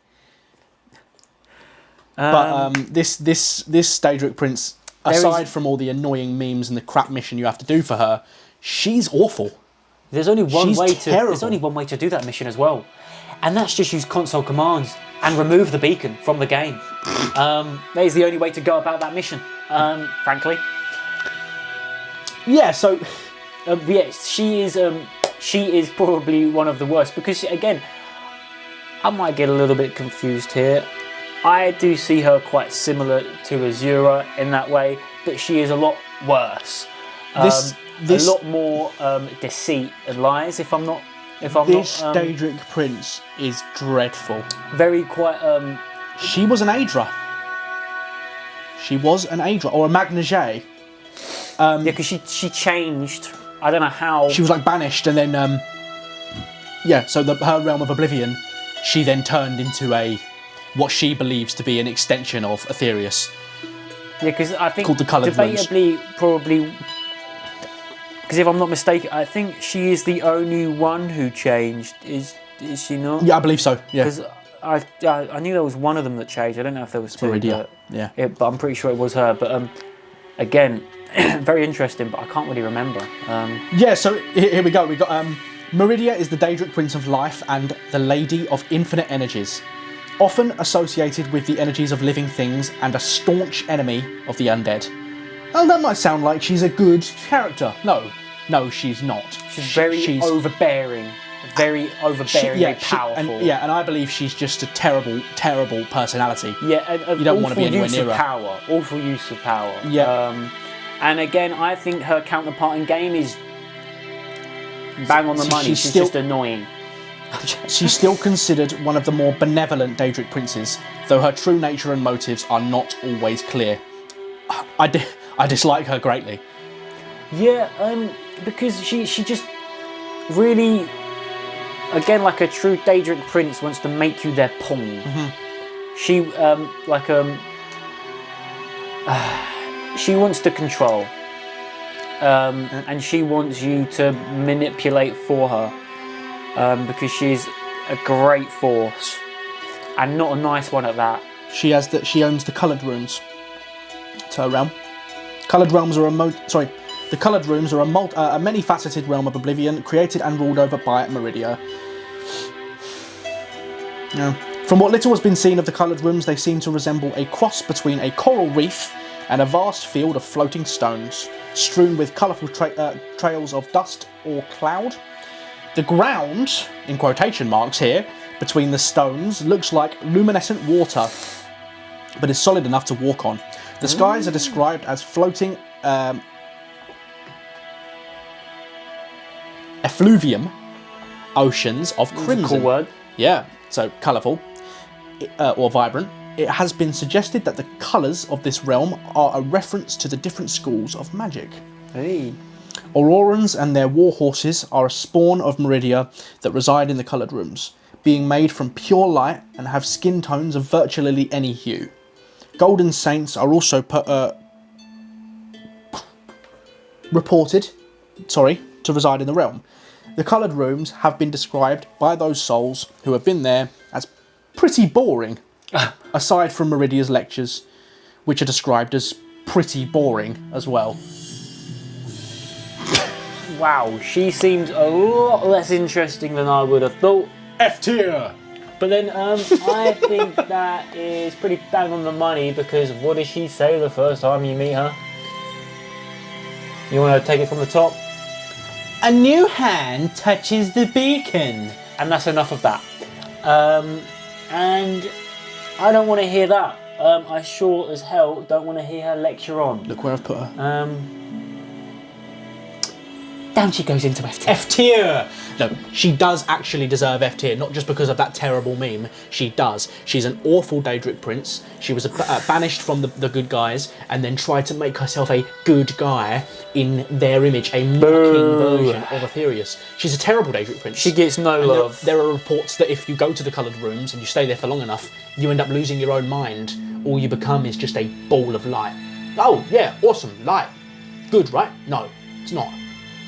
But this Daedric Prince, aside from all the annoying memes and the crap mission you have to do for her, she's awful. There's only one way to do that mission as well, and that's just use console commands and remove the beacon from the game. That is the only way to go about that mission, frankly. Yeah. So, yes, she is probably one of the worst because again, I might get a little bit confused here. I do see her quite similar to Azura in that way, but she is a lot worse. A lot more deceit and lies. This Daedric Prince is dreadful. Very quite. She was an Aedra. Or a Magnage. Yeah, because she changed. I don't know how. She was like banished, and then so her realm of Oblivion, she then turned into what she believes to be an extension of Aetherius. Yeah, because I think called the Coloured debatably, probably Because if I'm not mistaken, I think she is the only one who changed. Is she not? Yeah, I believe so. Yeah. Because I knew there was one of them that changed. I don't know if there was two. Meridia. Yeah. But I'm pretty sure it was her. But again, very interesting. But I can't really remember. Yeah. So here we go. We got Meridia is the Daedric Prince of Life and the Lady of Infinite Energies, often associated with the energies of living things and a staunch enemy of the undead. Oh, that might sound like she's a good character. No, she's not. She's very overbearing. Very overbearingly powerful. And I believe she's just a terrible, terrible personality. Yeah, you don't want to be anywhere near her. Awful use of power. Yeah. And again, I think her counterpart in game is bang on the money. She's just annoying. She's still considered one of the more benevolent Daedric princes, though her true nature and motives are not always clear. I dislike her greatly. Yeah, because she just really, again, like a true Daedric prince, wants to make you their pawn. She she wants to control, and she wants you to manipulate for her, because she's a great force, and not a nice one at that. She owns the coloured rooms. It's her realm. Coloured realms are the coloured rooms are a many-faceted realm of oblivion, created and ruled over by Meridia. From what little has been seen of the coloured rooms, they seem to resemble a cross between a coral reef and a vast field of floating stones, strewn with colourful trails of dust or cloud. The ground, in quotation marks here, between the stones looks like luminescent water, but is solid enough to walk on. The skies are described as floating effluvium oceans of crimson. That's a cool word. Yeah, so colourful or vibrant. It has been suggested that the colours of this realm are a reference to the different schools of magic. Hey. Aurorans and their war horses are a spawn of Meridia that reside in the coloured rooms, being made from pure light and have skin tones of virtually any hue. Golden Saints are also reported to reside in the realm. The coloured rooms have been described by those souls who have been there as pretty boring, aside from Meridia's lectures, which are described as pretty boring as well. Wow, she seems a lot less interesting than I would have thought. F tier! But then I think that is pretty bang on the money, because what does she say the first time you meet her? You want to take it from the top? A new hand touches the beacon. And that's enough of that. And I don't want to hear that. I sure as hell don't want to hear her lecture on. Look where I've put her. Down she goes into F tier. F tier! No, she does actually deserve F tier, not just because of that terrible meme. She does. She's an awful Daedric prince. She was banished from the good guys and then tried to make herself a good guy in their image, a mocking version of Aetherius. She's a terrible Daedric prince. She gets no love. There are reports that if you go to the coloured rooms and you stay there for long enough, you end up losing your own mind. All you become is just a ball of light. Oh, yeah, awesome, light. Good, right? No, it's not.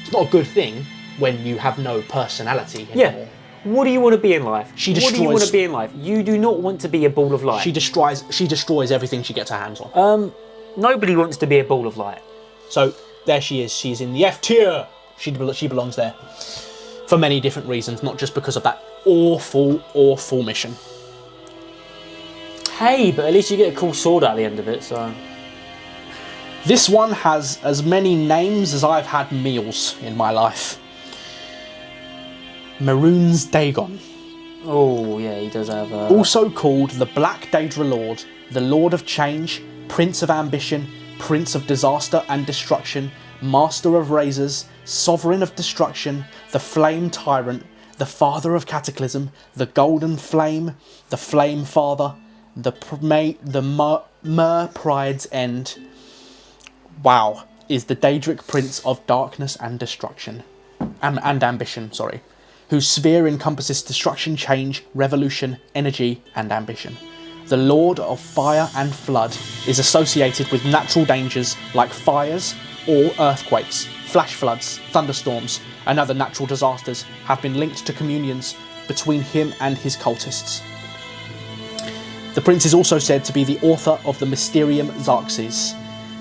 It's not a good thing when you have no personality anymore. Yeah. What do you want to be in life? What do you want to be in life? You do not want to be a ball of light. She destroys everything she gets her hands on. Nobody wants to be a ball of light. So there she is. She's in the F tier. She belongs there for many different reasons, not just because of that awful, awful mission. Hey, but at least you get a cool sword at the end of it, so... This one has as many names as I've had meals in my life. Maroon's Dagon. Oh, yeah, he does have a... Also called the Black Daedra Lord, the Lord of Change, Prince of Ambition, Prince of Disaster and Destruction, Master of Razors, Sovereign of Destruction, the Flame Tyrant, the Father of Cataclysm, the Golden Flame, the Flame Father, the Mer Pride's End. Wow, is the Daedric Prince of Darkness and Destruction. And Ambition, sorry. Whose sphere encompasses destruction, change, revolution, energy, and ambition. The Lord of Fire and Flood is associated with natural dangers like fires, All earthquakes, flash floods, thunderstorms, and other natural disasters have been linked to communions between him and his cultists. The prince is also said to be the author of the Mysterium Xerxes.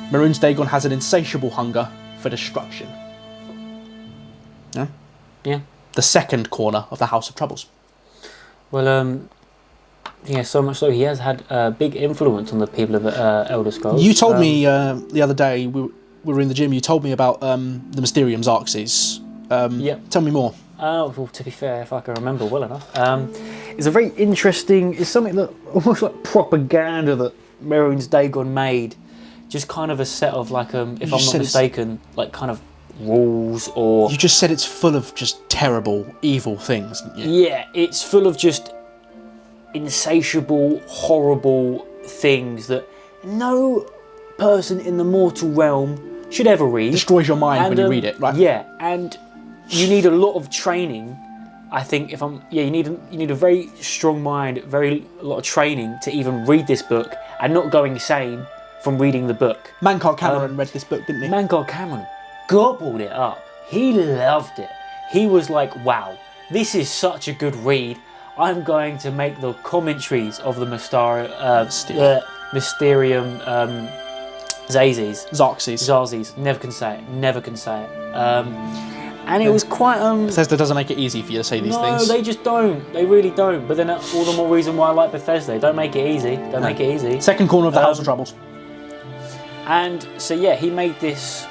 Mehrunes Dagon has an insatiable hunger for destruction. Yeah? Yeah. The second corner of the House of Troubles. Well, yeah, so much so he has had a big influence on the people of Elder Scrolls. You told me the other day, we were in the gym, you told me about the Mysterium Xerxes. Yeah. Tell me more. Well, to be fair, if I can remember well enough, it's a very interesting. It's something that almost like propaganda that Mehrunes Dagon made, just kind of a set of like, if I'm not mistaken, like kind of rules or. You just said it's full of just terrible, evil things. Didn't you? Yeah, it's full of just insatiable, horrible things that no person in the mortal realm should ever read. Destroys your mind when you read it, right? Yeah, and you need a lot of training. I think you need a very strong mind, a lot of training to even read this book and not go insane from reading the book. Mankar Cameron read this book, didn't he? Mankar Cameron gobbled it up. He loved it. He was like, wow, this is such a good read. I'm going to make the commentaries of the Mysterium Xerxes. Never can say it. And it was quite Bethesda doesn't make it easy for you to say these things. No, they just don't. They really don't. But then all the more reason why I like Bethesda. Don't make it easy. Make it easy. Second corner of the House of Troubles. And so yeah, he made this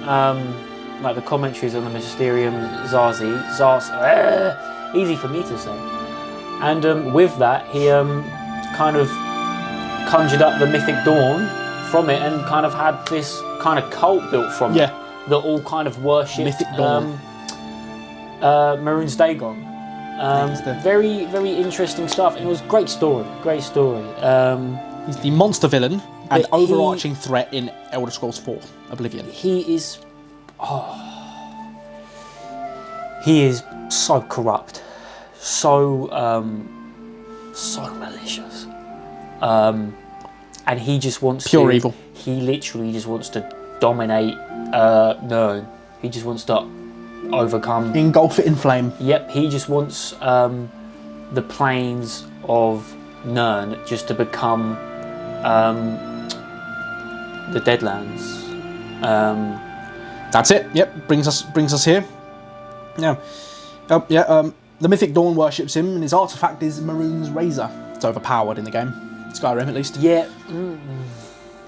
like the commentaries on the Mysterium Xerxes. Easy for me to say. And with that, he kind of conjured up the Mythic Dawn from it and kind of had this kind of cult built from it. That all kind of worshipped Mythic Dawn. Mehrunes Dagon. Very, very interesting stuff. And it was great story. He's the monster villain and overarching threat in Elder Scrolls 4, Oblivion. He is so corrupt, so malicious, and he just wants pure evil. He literally just wants to dominate Nirn. He just wants to overcome, engulf it in flame. Yep, he just wants the plains of Nirn just to become the Deadlands. That's it. Yep, brings us here. Yeah, the Mythic Dawn worships him, and his artifact is Mehrunes Razor. It's overpowered in the game, Skyrim at least. Yeah.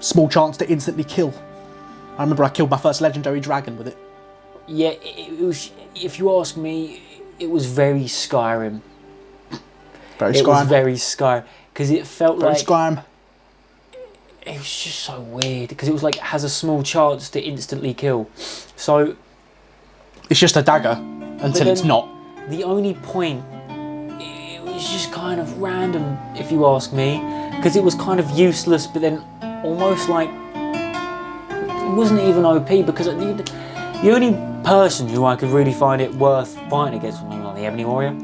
Small chance to instantly kill. I remember I killed my first legendary dragon with it. Yeah, it was. If you ask me, it was very Skyrim. It was very Skyrim because it felt very like Skyrim. It was just so weird because it was like has a small chance to instantly kill. So it's just a dagger until it's not. The only point, it was just kind of random, if you ask me, because it was kind of useless, but then almost like it wasn't even OP because the only person who I could really find it worth fighting against was like the Ebony Warrior.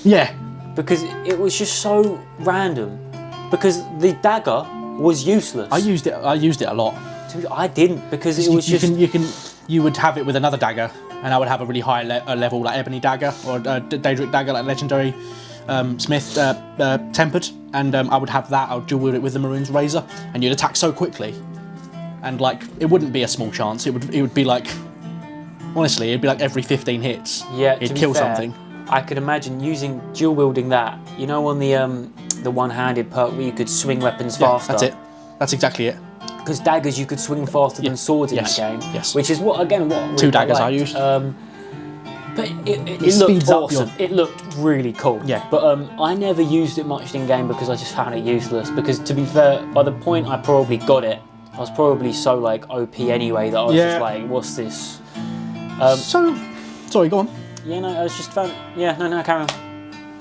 Yeah. Because it was just so random. Because the dagger was useless. I used it a lot. I didn't because it was you would have it with another dagger, and I would have a really high level like Ebony Dagger or Daedric Dagger, like Legendary Smith Tempered, and I would have that. I would dual wield it with the Mehrunes Razor, and you'd attack so quickly, and like it wouldn't be a small chance. It would be like, honestly, it'd be like every 15 hits. Yeah, it'd kill something. I could imagine dual wielding that. You know, on the one-handed perk where you could swing weapons faster. That's it. That's exactly it. Because daggers you could swing faster than swords in that game. Yes. Which is what really 2 daggers I used. But it looked awesome. It looked really cool. Yeah. But I never used it much in game because I just found it useless. Because to be fair, by the point I probably got it, I was probably so like OP anyway that I was just like, what's this? Sorry, go on. Yeah, no, I was just found. Yeah, no, carry on.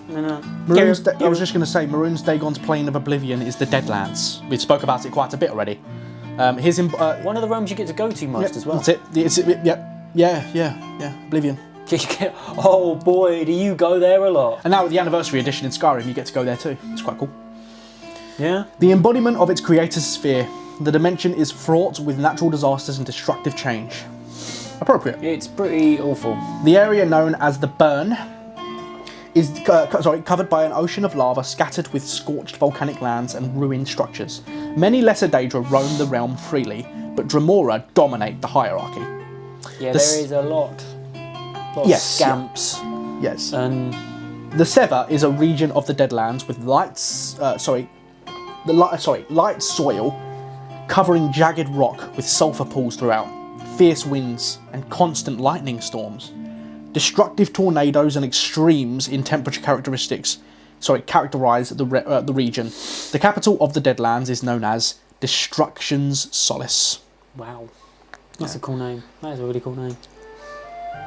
No. I was just going to say, Mehrunes Dagon's plane of Oblivion is the Deadlands. We spoke about it quite a bit already. One of the realms you get to go to most as well. That's it. Yeah. Oblivion. Oh boy, do you go there a lot? And now with the anniversary edition in Skyrim, you get to go there too. It's quite cool. Yeah. The embodiment of its creator's sphere, The dimension is fraught with natural disasters and destructive change. Appropriate. It's pretty awful. The area known as the Burn is covered by an ocean of lava scattered with scorched volcanic lands and ruined structures. Many lesser Daedra roam the realm freely, but Dremora dominate the hierarchy. Yeah, there is a lot of scamps. Yes. And the Sever is a region of the Deadlands with light soil covering jagged rock with sulfur pools throughout, fierce winds and constant lightning storms. Destructive tornadoes and extremes in temperature characterize the region. The capital of the Deadlands is known as Destruction's Solace. Wow, that's a cool name. That is a really cool name.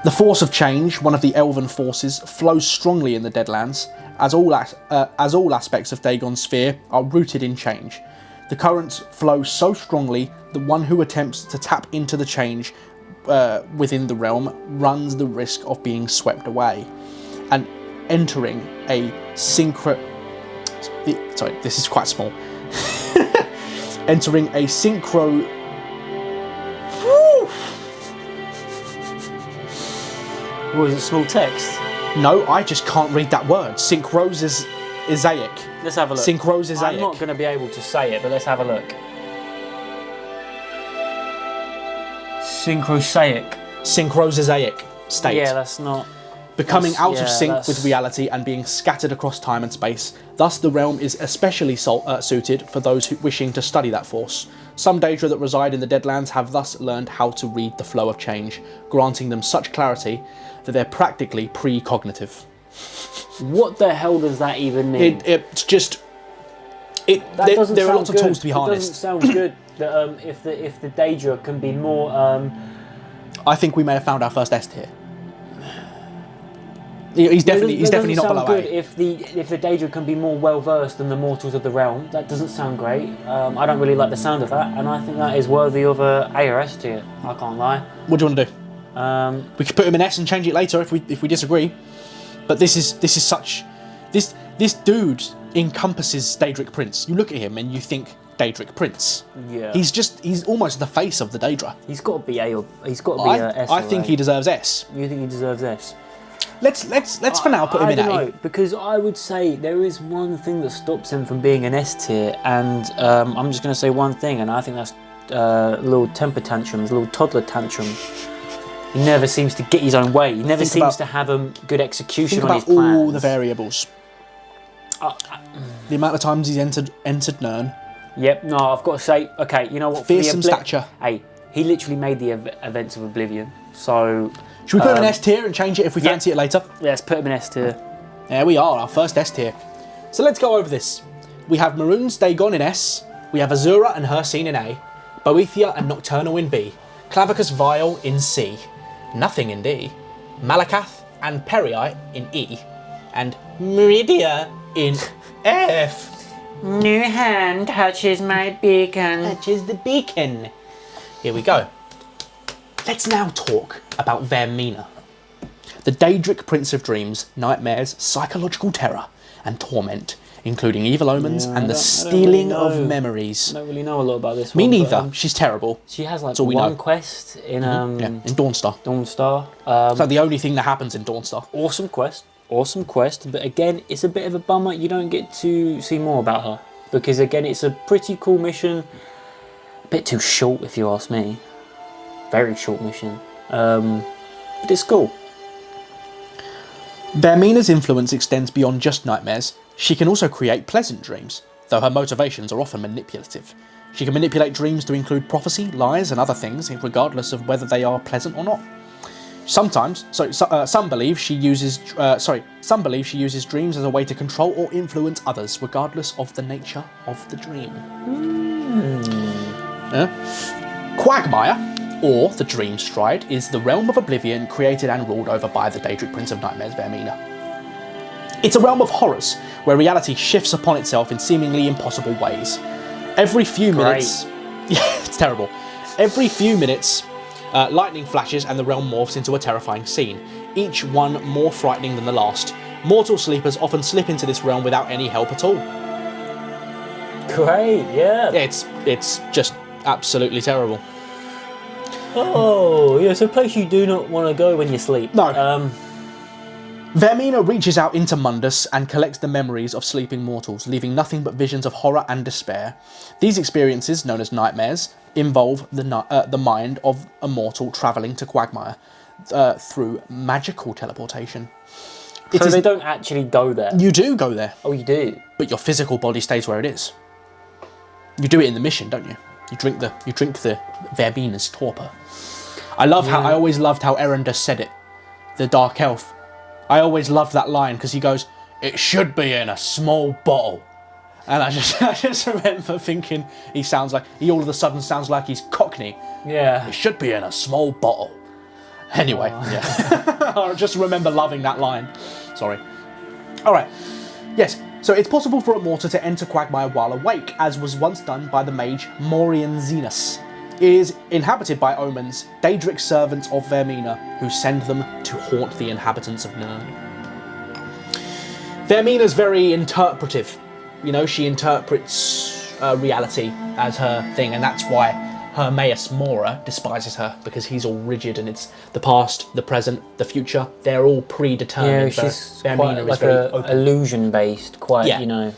The force of change, one of the elven forces, flows strongly in the Deadlands, as all aspects of Dagon's sphere are rooted in change. The currents flow so strongly that one who attempts to tap into the change within the realm runs the risk of being swept away and entering a this is quite small. Entering a synchro. What is it, small text? No, I just can't read that word. Synchrosis-isaic. Let's have a look. Synchrosis-isaic. I'm not going to be able to say it, but let's have a look. Synchrosaic. Synchrosis-isaic state. Yeah, that's not... Becoming out of sync with reality and being scattered across time and space. Thus, the realm is especially suited for those wishing to study that force. Some Daedra that reside in the Deadlands have thus learned how to read the flow of change, granting them such clarity that they're practically precognitive. What the hell does that even mean? It's just... there are lots of tools to be harnessed. It doesn't sound good that if the Daedra can be more... I think we may have found our first S tier. He's definitely not below good A. if the Daedra can be more well versed than the mortals of the realm. That doesn't sound great. I don't really like the sound of that, and I think that is worthy of a A or S tier. I can't lie. What do you want to do? We could put him in S and change it later if we disagree. But this dude encompasses Daedric Prince. You look at him and you think Daedric Prince. Yeah. He's almost the face of the Daedra. He's got to be A or he's got to be a S. I think he deserves S. You think he deserves S? Let's for now put him in A. I don't know, because I would say there is one thing that stops him from being an S tier, and I'm just going to say one thing, and I think that's little temper tantrums, little toddler tantrum. He never seems to get his own way. He never seems to have a good execution on his plans. Think about all the variables. The amount of times he's entered Nirn. Yep. No, I've got to say, okay, you know what? Fearsome stature. Hey, he literally made the events of Oblivion, so. Should we put him in S tier and change it if we fancy it later? Yeah, let's put him in S tier. There we are, our first S tier. So let's go over this. We have Maroon's Dagon in S, we have Azura and her scene in A, Boethia and Nocturnal in B, Clavicus Vile in C, Nothing in D, Malakath and Perii in E, and Meridia in F. New hand touches my beacon. Touches the beacon. Here we go. Let's now talk about Vermina, the Daedric Prince of Dreams, nightmares, psychological terror, and torment, including evil omens and the stealing of memories. I don't really know a lot about this Me one. neither. She's terrible. She has like one quest in in Dawnstar. Dawnstar. It's like the only thing that happens in Dawnstar. Awesome quest. But again, it's a bit of a bummer you don't get to see more about her, because again, it's a pretty cool mission. A bit too short, if you ask me. Very short mission, but it's cool. Vermina's influence extends beyond just nightmares. She can also create pleasant dreams, though her motivations are often manipulative. She can manipulate dreams to include prophecy, lies, and other things, regardless of whether they are pleasant or not. Some believe she uses dreams as a way to control or influence others, regardless of the nature of the dream. Quagmire, or the Dream Stride, is the realm of oblivion created and ruled over by the Daedric Prince of Nightmares, Vermina. It's a realm of horrors, where reality shifts upon itself in seemingly impossible ways. Every few minutes... Yeah, it's terrible. Every few minutes, lightning flashes and the realm morphs into a terrifying scene, each one more frightening than the last. Mortal sleepers often slip into this realm without any help at all. great. Yeah. It's just absolutely terrible. Oh, yeah. It's a place you do not want to go when you sleep. No. Vermina reaches out into Mundus and collects the memories of sleeping mortals, leaving nothing but visions of horror and despair. These experiences, known as nightmares, involve the mind of a mortal travelling to Quagmire through magical teleportation. So they don't actually go there? You do go there. Oh, you do? But your physical body stays where it is. You do it in the mission, don't you? You drink the Vermina's torpor. I always loved how Erendus said it, the Dark Elf. I always loved that line because he goes, "It should be in a small bottle," and I just remember thinking he all of a sudden sounds like he's Cockney. Yeah. It should be in a small bottle. Anyway, yeah. I just remember loving that line. Sorry. All right. Yes. So it's possible for a mortal to enter Quagmire while awake, as was once done by the mage Morian Zenas. It is inhabited by omens, Daedric servants of Vermina, who send them to haunt the inhabitants of Nirn. Vermina's very interpretive. You know, she interprets reality as her thing, and that's why Hermaeus Mora despises her, because he's all rigid and it's the past, the present, the future. They're all predetermined. Yeah, she's quite like illusion-based, you know.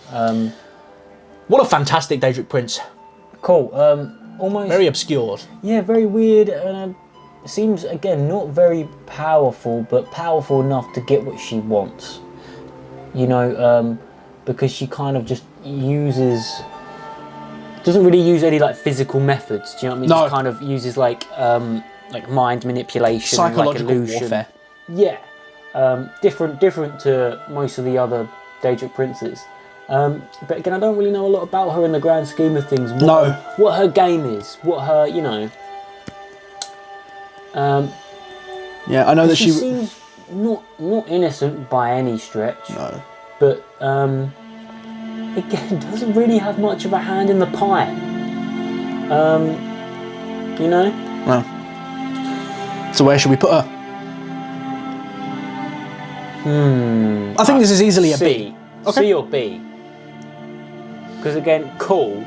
What a fantastic Daedric Prince. Cool. Almost very obscured. Yeah, very weird, and seems again not very powerful, but powerful enough to get what she wants. You know, because she kind of just doesn't really use any like physical methods. Do you know what I mean? No. Just kind of uses like mind manipulation, psychological like illusion. warfare. Yeah, different to most of the other Daedric Princes. But again, I don't really know a lot about her in the grand scheme of things. What her game is, what her, you know. Yeah, I know that she seems not innocent by any stretch. No. But again, doesn't really have much of a hand in the pie. You know. Well. So where should we put her? I think this is easily a B. Okay. C or B. Because again, cool.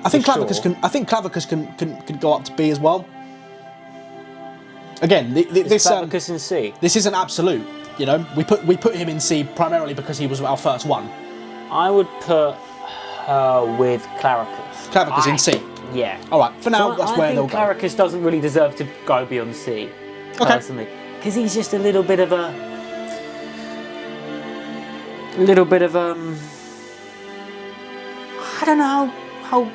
I think Clavicus can go up to B as well. Again, this Clavicus in C. This isn't absolute. You know, we put him in C primarily because he was our first one. I would put her with Claricus. Clavicus in C. Yeah. All right. For now, that's where they'll go. I think Claricus doesn't really deserve to go beyond C. Personally, because he's just a little bit of I don't know how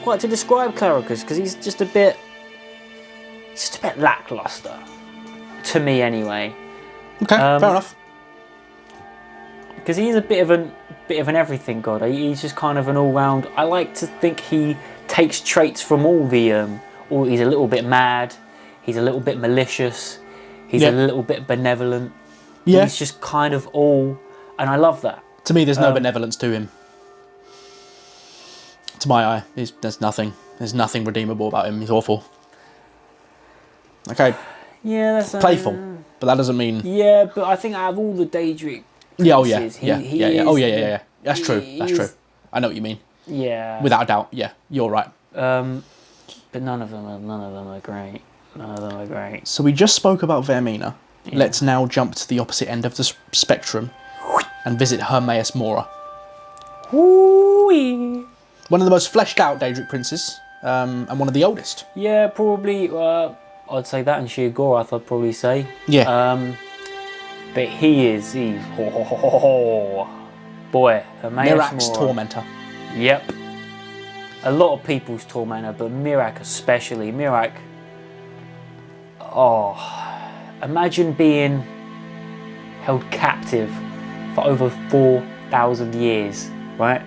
quite to describe Claricus, because he's just a bit lackluster to me anyway. Okay, fair enough. Because he's a bit of an everything god. He's just kind of an all-round. I like to think he takes traits from all the. He's a little bit mad. He's a little bit malicious. He's a little bit benevolent. Yeah. He's just kind of all, and I love that. To me, there's no benevolence to him. To my eye, there's nothing. There's nothing redeemable about him. He's awful. Okay. Yeah, that's playful, but that doesn't mean. Yeah, but I think out of all the Daedric princes, yeah. That's true. That's true. I know what you mean. Yeah. Without a doubt, yeah, you're right. But none of them are great. None of them are great. So we just spoke about Vermina. Yeah. Let's now jump to the opposite end of the spectrum and visit Hermaeus Mora. Woo-wee. One of the most fleshed out Daedric princes, and one of the oldest. Yeah, probably. I'd say that, and Sheogorath, I'd probably say. Yeah. But he's boy, Hermaeus Mirac's Mora. tormentor. Yep. A lot of people's tormentor, but Mirac especially. Mirac. Oh, imagine being held captive for over 4,000 years, right?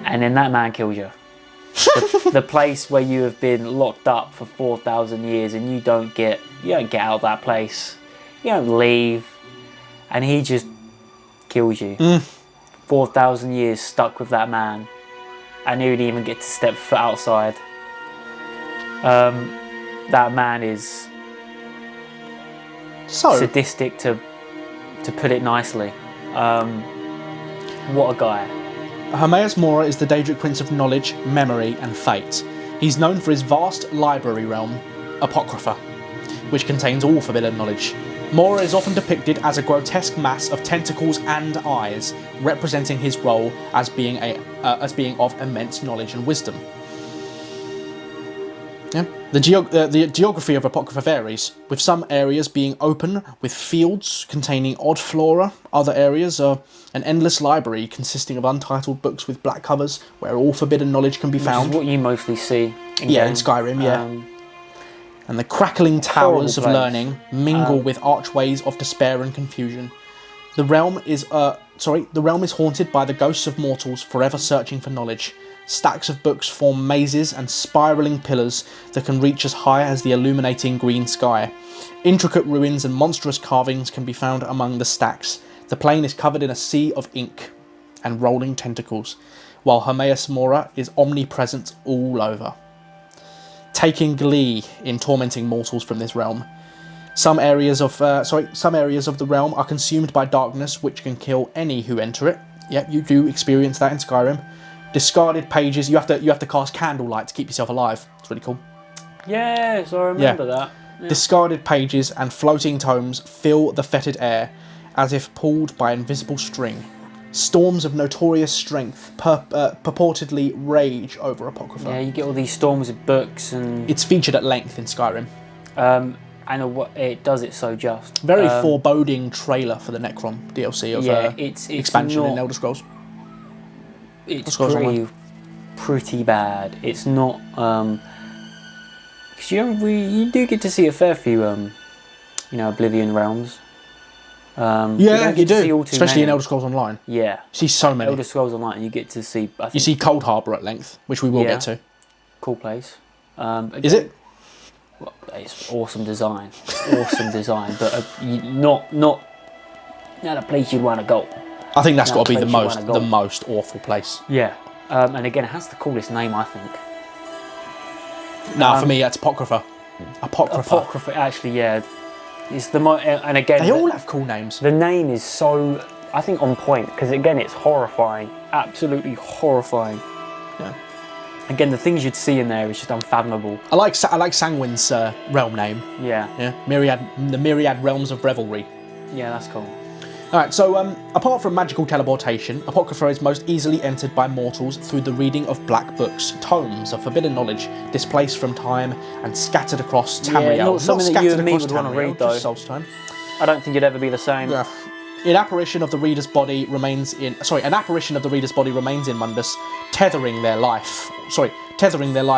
And then that man kills you. The place where you have been locked up for 4,000 years, and you don't get out of that place. You don't leave, and he just kills you. 4,000 years stuck with that man, and you didn't even get to step foot outside. That man is sadistic, to put it nicely. What a guy. Hermaeus Mora is the Daedric Prince of Knowledge, Memory, and Fate. He's known for his vast library realm, Apocrypha, which contains all forbidden knowledge. Mora is often depicted as a grotesque mass of tentacles and eyes, representing his role as being of immense knowledge and wisdom. Yeah. The geography of Apocrypha varies, with some areas being open with fields containing odd flora. Other areas are an endless library consisting of untitled books with black covers where all forbidden knowledge can be found. Which is what you mostly see in Skyrim, and the crackling towers of place. learning mingle with archways of despair and confusion. The realm is haunted by the ghosts of mortals forever searching for knowledge. Stacks of books form mazes and spiralling pillars that can reach as high as the illuminating green sky. Intricate ruins and monstrous carvings can be found among the stacks. The plain is covered in a sea of ink and rolling tentacles, while Hermaeus Mora is omnipresent all over, taking glee in tormenting mortals from this realm. Some areas of the realm are consumed by darkness, which can kill any who enter it. Yep, you do experience that in Skyrim. Discarded pages. You have to cast candlelight to keep yourself alive. It's really cool. Yes, I remember that. Yeah. Discarded pages and floating tomes fill the fetid air, as if pulled by invisible string. Storms of notorious strength purportedly rage over Apocrypha. Yeah, you get all these storms of books and... It's featured at length in Skyrim. And it does it so just. Very foreboding trailer for the Necrom DLC of it's expansion not, in Elder Scrolls. It's pretty bad. It's not... Because you do get to see a fair few, Oblivion realms. You do. Especially in Elder Scrolls Online. Yeah. You see so many. Elder Scrolls Online, you get to see... You see Cold Harbour at length, which we will get to. Cool place. Is it? Well, it's awesome design. Awesome design, but not a place you'd want to go. I think that's got to be the most awful place. Yeah. And again, it has the coolest name, I think. No, for me, that's Apocrypha. Apocrypha, actually, yeah. It's the and again, they all have cool names. The name is so, I think, on point because again, it's horrifying, absolutely horrifying. Yeah. Again, the things you'd see in there is just unfathomable. I like Sanguine's realm name. Yeah. Yeah. The Myriad Realms of Revelry. Yeah, that's cool. Alright, so apart from magical teleportation, Apocrypha is most easily entered by mortals through the reading of black books, tomes of forbidden knowledge, displaced from time and scattered across Tamriel. Yeah, not something that you and me would want to read, though. Time. I don't think you'd ever be the same. Yeah. An apparition of the reader's body remains in Mundus, tethering their life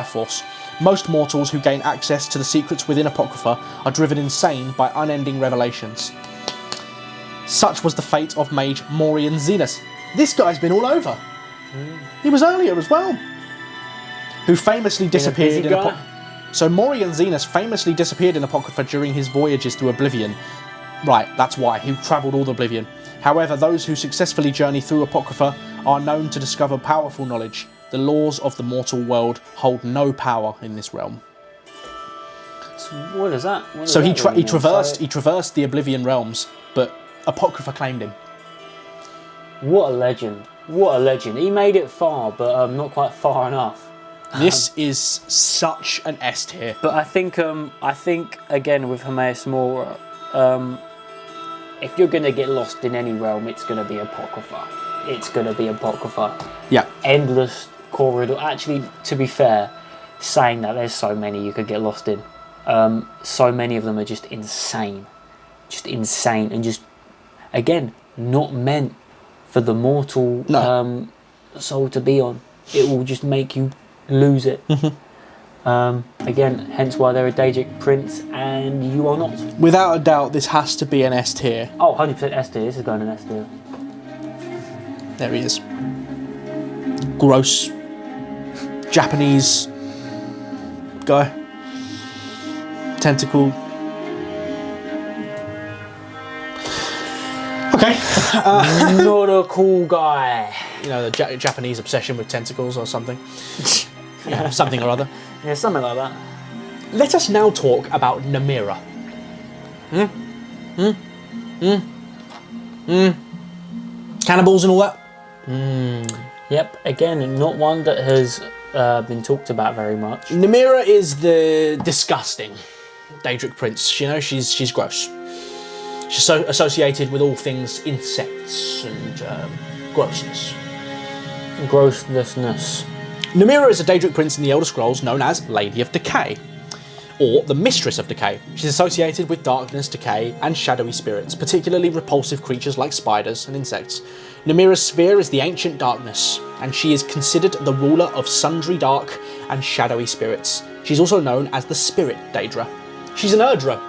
force. Most mortals who gain access to the secrets within Apocrypha are driven insane by unending revelations. Such was the fate of mage Morian Zenus. This guy's been all over. He was earlier as well. Who famously disappeared in Apocrypha. So Morian Zenus famously disappeared in Apocrypha during his voyages through Oblivion. Right, that's why. He travelled all the Oblivion. However, those who successfully journey through Apocrypha are known to discover powerful knowledge. The laws of the mortal world hold no power in this realm. So what is that? So he traversed the Oblivion realms, but Apocrypha claimed him. What a legend. What a legend. He made it far, but not quite far enough. This is such an S tier. But I think again with Hermaeus Mora, if you're going to get lost in any realm, it's going to be Apocrypha. It's going to be Apocrypha. Yeah. Endless corridor. Actually, to be fair, saying that, there's so many you could get lost in. So many of them are just insane. Just insane and just, again, not meant for the mortal soul to be on. It will just make you lose it. Again, hence why they're a Daedric Prince and you are not. Without a doubt, this has to be an S tier. Oh, 100% S tier. This is going in S tier. There he is. Gross Japanese guy. Tentacle. Okay. Not a cool guy. You know, the Japanese obsession with tentacles or something. Yeah, something or other. Yeah, something like that. Let us now talk about Namira. Cannibals and all that. Yep, again, not one that has been talked about very much. Namira is the disgusting Daedric Prince. You know, she's gross. She's so associated with all things insects and grossness. Grosslessness. Namira is a Daedric Prince in the Elder Scrolls known as Lady of Decay, or the Mistress of Decay. She's associated with darkness, decay, and shadowy spirits, particularly repulsive creatures like spiders and insects. Namira's sphere is the ancient darkness, and she is considered the ruler of sundry dark and shadowy spirits. She's also known as the Spirit Daedra. She's an Erdra.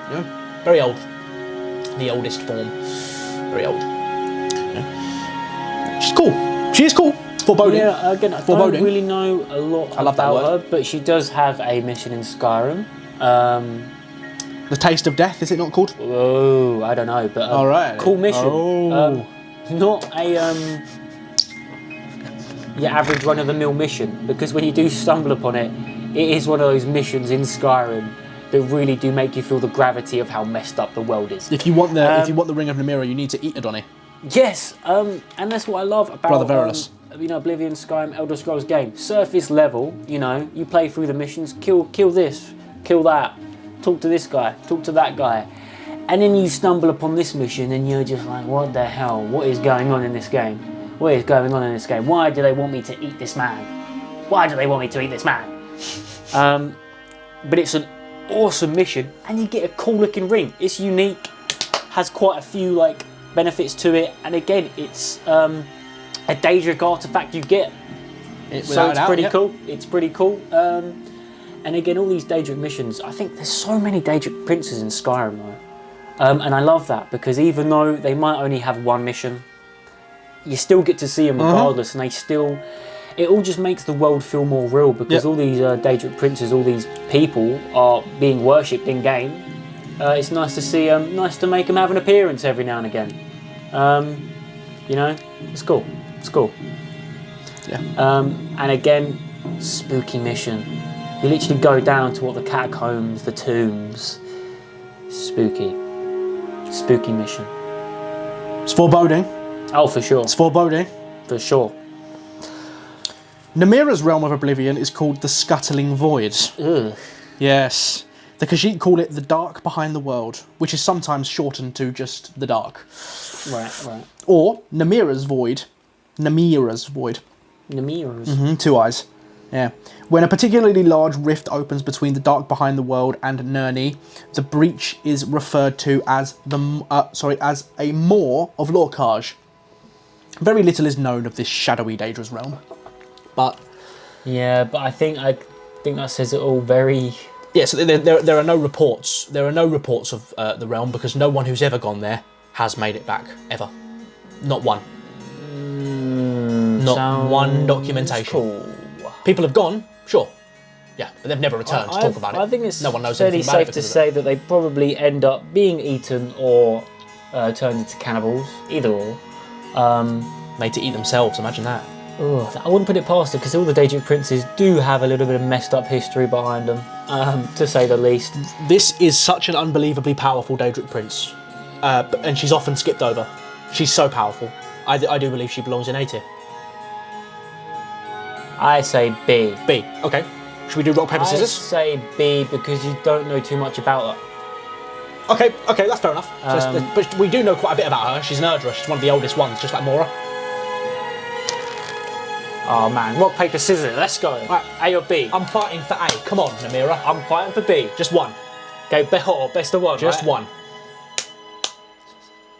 You know, very old. The oldest form. Very old. Yeah. She's cool. She is cool. Foreboding. Yeah, again, I don't really know a lot I love that about word. her, but she does have a mission in Skyrim. The Taste of Death, is it not called? Oh, I don't know, but All right. cool mission. Oh. Not a your average run-of-the-mill mission, because when you do stumble upon it, it is one of those missions in Skyrim that really do make you feel the gravity of how messed up the world is. If you want the Ring of Namira, you need to eat Adoni. Yes, and that's what I love about Brother Verulus. Oblivion, Skyrim, Elder Scrolls game. Surface level, you play through the missions, kill this, kill that, talk to this guy, talk to that guy. And then you stumble upon this mission and you're just like, what the hell? What is going on in this game? What is going on in this game? Why do they want me to eat this man? Why do they want me to eat this man? But it's an awesome mission and you get a cool looking ring. It's unique, has quite a few benefits to it, and again it's a Daedric artifact you get. So it's pretty cool. It's pretty cool. And again, all these Daedric missions, I think there's so many Daedric Princes in Skyrim though. And I love that because even though they might only have one mission, you still get to see them regardless, and it all just makes the world feel more real because all these Daedric Princes, all these people are being worshipped in game. It's nice to see nice to make them have an appearance every now and again. It's cool. It's cool. Yeah. And again, spooky mission. You literally go down to the catacombs, the tombs. Spooky mission. It's foreboding. Oh, for sure. It's foreboding. For sure. Namira's realm of oblivion is called the Scuttling Void. Ugh. Yes. The Khajiit call it the dark behind the world, which is sometimes shortened to just the dark. Right. Or Namira's Void. Namiras. 2 eyes. Yeah. When a particularly large rift opens between the dark behind the world and Nirni, the breach is referred to as as a Maw of Lorcage. Very little is known of this shadowy Daedra's realm, but I think that says it all. Very. Yeah, so there are no reports. There are no reports of the realm because no one who's ever gone there has made it back ever. Not one. Not one documentation. Cool. People have gone, sure. Yeah, but they've never returned to talk about it. I think it's no one knows fairly anything about safe to say that they probably end up being eaten or turned into cannibals. Either or. Made to eat themselves. Imagine that. Ugh, I wouldn't put it past it because all the Daedric Princes do have a little bit of messed up history behind them, to say the least. This is such an unbelievably powerful Daedric Prince, and she's often skipped over. She's so powerful. I do believe she belongs in A tier. I say B. B. Okay. Should we do rock paper scissors? I say B because you don't know too much about her. Okay, that's fair enough. But we do know quite a bit about her. She's an Erdra. She's one of the oldest ones, just like Mora. Oh man, rock, paper, scissors, let's go. Right. A or B? I'm fighting for A. Come on, Namira. I'm fighting for B. Just one. Okay, best of one, Just right? one.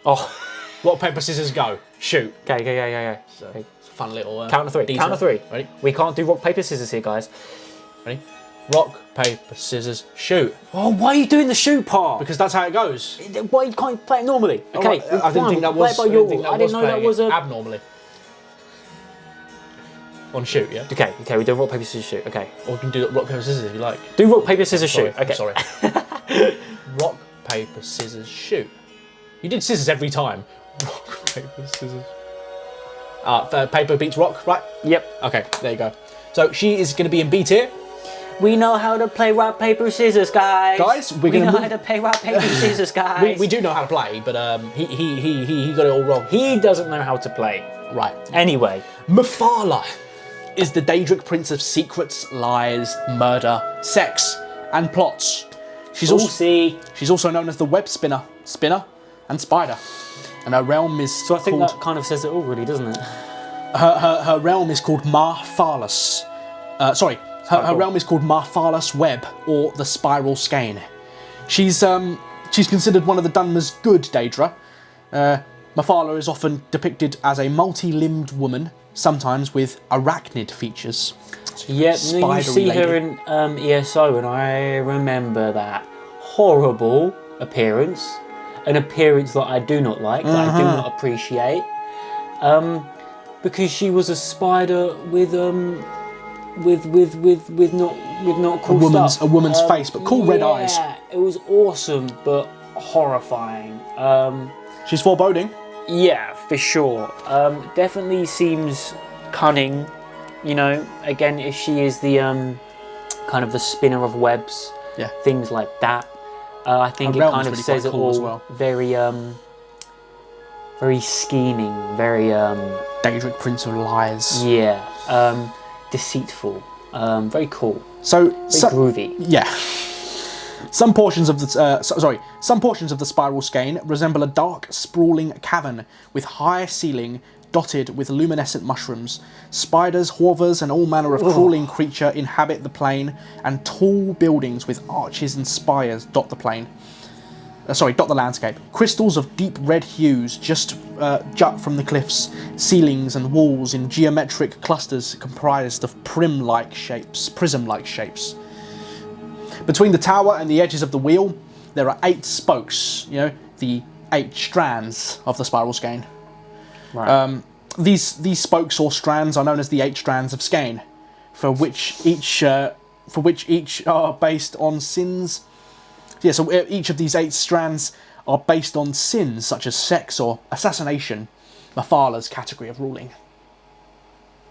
Oh. Rock, paper, scissors, go. Shoot. Okay. So, it's a fun little... Count to three. detail. Count to three. Ready? We can't do rock, paper, scissors here, guys. Ready? Rock, paper, scissors, shoot. Oh, why are you doing the shoot part? Because that's how it goes. Why you can't play it normally? Oh, Okay, right. I didn't think that was... I didn't know that was a... abnormally. On shoot, yeah? Okay, we do rock, paper, scissors, shoot. Okay. Or we can do rock, paper, scissors if you like. Do rock, paper, scissors, shoot. Okay. Sorry. Rock, paper, scissors, shoot. You did scissors every time. Rock, paper, scissors. Paper beats rock, right? Yep. Okay, there you go. So she is going to be in B tier. We know how to play rock, paper, scissors, guys. Guys, we know how to play rock, paper, scissors, guys. we do know how to play, but he got it all wrong. He doesn't know how to play. Right. Anyway. Mephala is the Daedric Prince of secrets, lies, murder, sex, and plots. She's also known as the web spinner, and spider. And her realm is So I think that kind of says it all, really, doesn't it? Her realm is called Marthalas. Her realm is called Marthalas Web, or the Spiral Skein. She's considered one of the Dunmer's good Daedra. Mephala is often depicted as a multi-limbed woman, sometimes with arachnid features. Yeah, you see her in ESO, and I remember that horrible appearance, an appearance that I do not like, that I do not appreciate, because she was a spider with not cool stuff. A woman's face, but cool red eyes. Yeah, it was awesome, but horrifying. She's foreboding. Yeah, for sure. Definitely seems cunning. You know, again, if she is the kind of the spinner of webs, things like that. I think it kind of really says it all. Well. Very, very scheming, very Daedric Prince of Lies. Yeah, deceitful. Very cool. So groovy. Yeah. Some portions of the spiral skein resemble a dark, sprawling cavern with high ceiling dotted with luminescent mushrooms. Spiders, horvers, and all manner of crawling creature inhabit the plane, and tall buildings with arches and spires dot the landscape. Crystals of deep red hues jut from the cliffs. Ceilings and walls in geometric clusters comprised of prism-like shapes. Between the tower and the edges of the wheel, there are 8 spokes. You know, the 8 strands of the spiral skein. Right. These spokes or strands are known as the 8 strands of skein, for which each are based on sins. Yeah, so each of these 8 strands are based on sins such as sex or assassination, Mephala's category of ruling.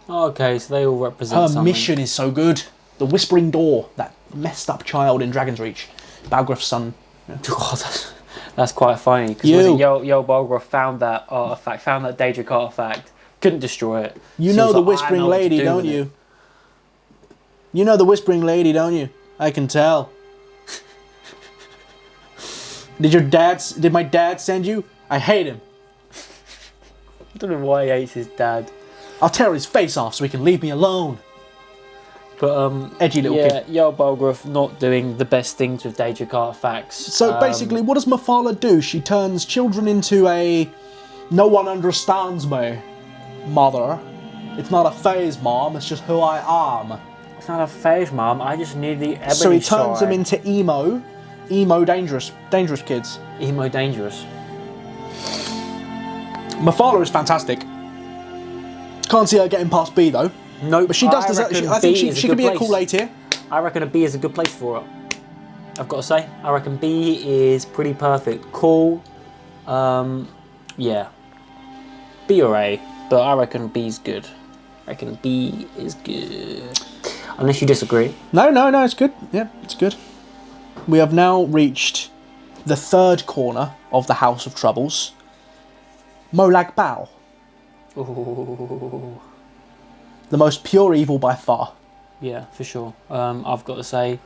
Okay, so they all represent Her something. mission is so good. The Whispering Door, that messed up child in Dragon's Reach, Balgruth's son. Yeah. God, that's quite funny. Because Yo Balgruth found that artifact, found that Daedric artifact, couldn't destroy it. You know the Whispering Lady, don't you? You know the Whispering Lady, don't you? I can tell. Did my dad send you? I hate him. I don't know why he hates his dad. I'll tear his face off so he can leave me alone. But edgy little kid. Yo Balgruth not doing the best things with Daedric artifacts. So basically, what does Mephala do? She turns children into a "no one understands me" mother. It's not a phase, Mom. It's just who I am. It's not a phase, Mom. I just need the ebony So he turns side. them into emo dangerous kids. Emo dangerous. Mephala is fantastic. Can't see her getting past B though. No, but she does deserve. I think she could be a cool A tier. I reckon a B is a good place for her. I've got to say, I reckon B is pretty perfect. Cool. Yeah. B or A, but I reckon B is good. I reckon B is good. Unless you disagree. No, it's good. Yeah, it's good. We have now reached the 3rd corner of the House of Troubles. Molag Bal. Ooh. The most pure evil by far. Yeah, for sure. I've got to say,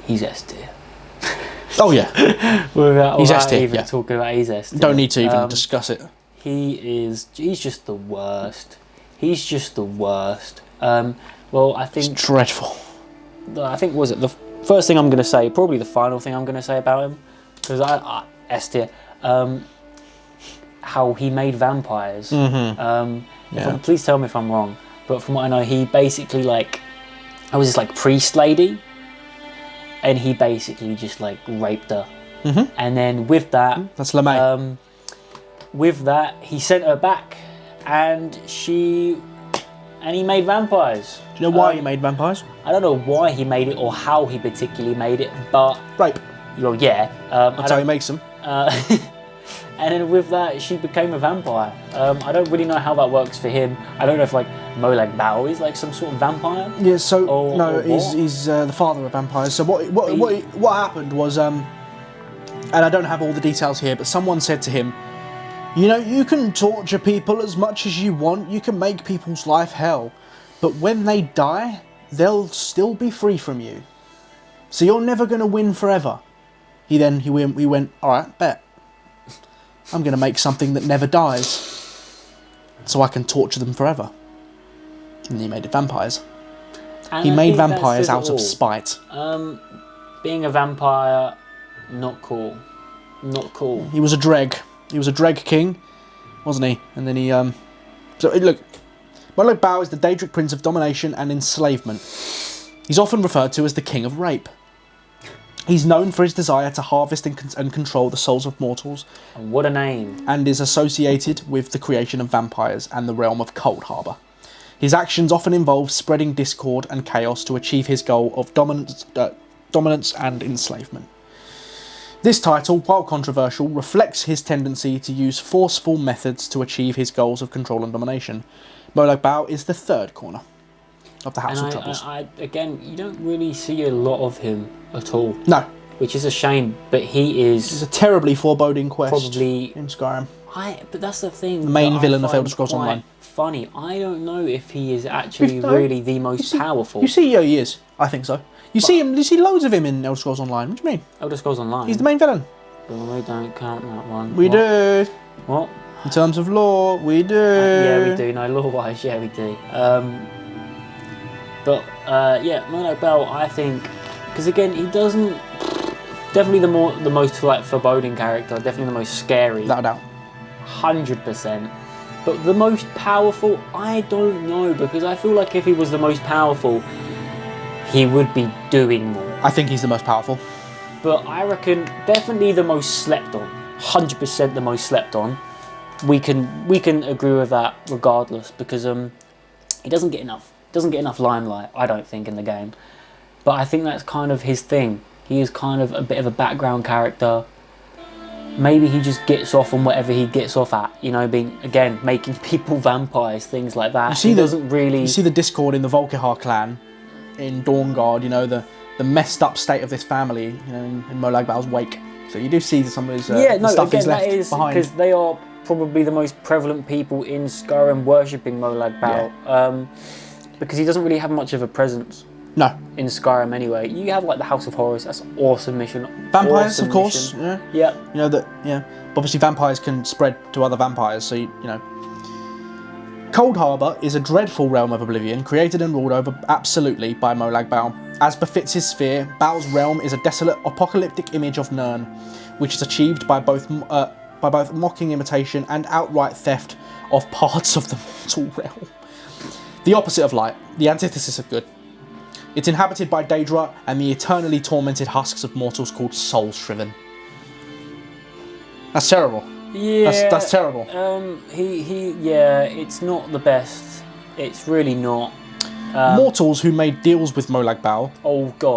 he's S tier. Oh yeah, He's S tier. Even talking about he's S tier. Don't need to even discuss it. He's just the worst. He's just the worst. Well, I think it's dreadful. I think was it the first thing I'm going to say, probably the final thing I'm going to say about him, because I S tier. How he made vampires. Please tell me if I'm wrong, but from what I know, he basically I was this priest lady, and he basically just raped her, and then with that, that's LeMay. With that, he sent her back, and he made vampires. Do you know why he made vampires? I don't know why he made it or how he particularly made it, but rape. Well, yeah. That's how he makes them. And then with that, she became a vampire. I don't really know how that works for him. I don't know if Molag Bal is some sort of vampire. Yeah. So he's the father of vampires. So what happened was and I don't have all the details here, but someone said to him, you know, you can torture people as much as you want, you can make people's life hell, but when they die, they'll still be free from you. So you're never going to win forever. He went, alright, bet. I'm going to make something that never dies, so I can torture them forever. And he made vampires. And he I made think that vampires says it out of all. spite. Being a vampire, not cool. Not cool. He was a dreg. He was a dreg king, wasn't he? And then he, So, look, Molag Bal is the Daedric Prince of domination and enslavement. He's often referred to as the King of Rape. He's known for his desire to harvest and control the souls of mortals. And what a name. And is associated with the creation of vampires and the realm of Cold Harbour. His actions often involve spreading discord and chaos to achieve his goal of dominance and enslavement. This title, while controversial, reflects his tendency to use forceful methods to achieve his goals of control and domination. Molag Bal is the third corner of the House of Troubles. Again, you don't really see a lot of him at all. No. Which is a shame, but he's a terribly foreboding quest probably in Skyrim. But that's the thing. The main villain of Elder Scrolls Online. Funny, I don't know if he is actually really the most powerful. You see, yeah, he is. I think so. You see him. You see loads of him in Elder Scrolls Online. What do you mean? Elder Scrolls Online. He's the main villain. Well, we don't count that one. We do. What? In terms of lore, we do. Yeah, we do. No, lore-wise, yeah, we do. Yeah, Molag Bal, I think, because again, he doesn't. Definitely the most like foreboding character. Definitely the most scary. Without a doubt. 100%. But the most powerful, I don't know, because I feel like if he was the most powerful, he would be doing more. I think he's the most powerful. But I reckon definitely the most slept on. 100% the most slept on. We can agree with that regardless, because he doesn't get enough limelight, I don't think, in the game. But I think that's kind of his thing. He is kind of a bit of a background character. Maybe he just gets off on whatever he gets off at, you know, making people vampires, things like that. You see the discord in the Volkihar clan, in Dawnguard, you know, the messed up state of this family, you know, in Molag Bal's wake. So you do see some of his stuff he's left behind. Because they are probably the most prevalent people in Skyrim worshipping Molag Bal, because he doesn't really have much of a presence. No. In Skyrim anyway. You have like the House of Horrors, that's an awesome mission. Vampires, awesome of course. Mission. Yeah. You know that, yeah. Obviously vampires can spread to other vampires, so you know. Cold Harbour is a dreadful realm of oblivion, created and ruled over absolutely by Molag Bal. As befits his sphere, Bal's realm is a desolate, apocalyptic image of Nirn, which is achieved by both mocking imitation and outright theft of parts of the mortal realm. The opposite of light, the antithesis of good. It's inhabited by Daedra and the eternally tormented husks of mortals called soul-shriven. That's terrible. Yeah. That's terrible. It's not the best. It's really not. Mortals who made deals with Molag Bal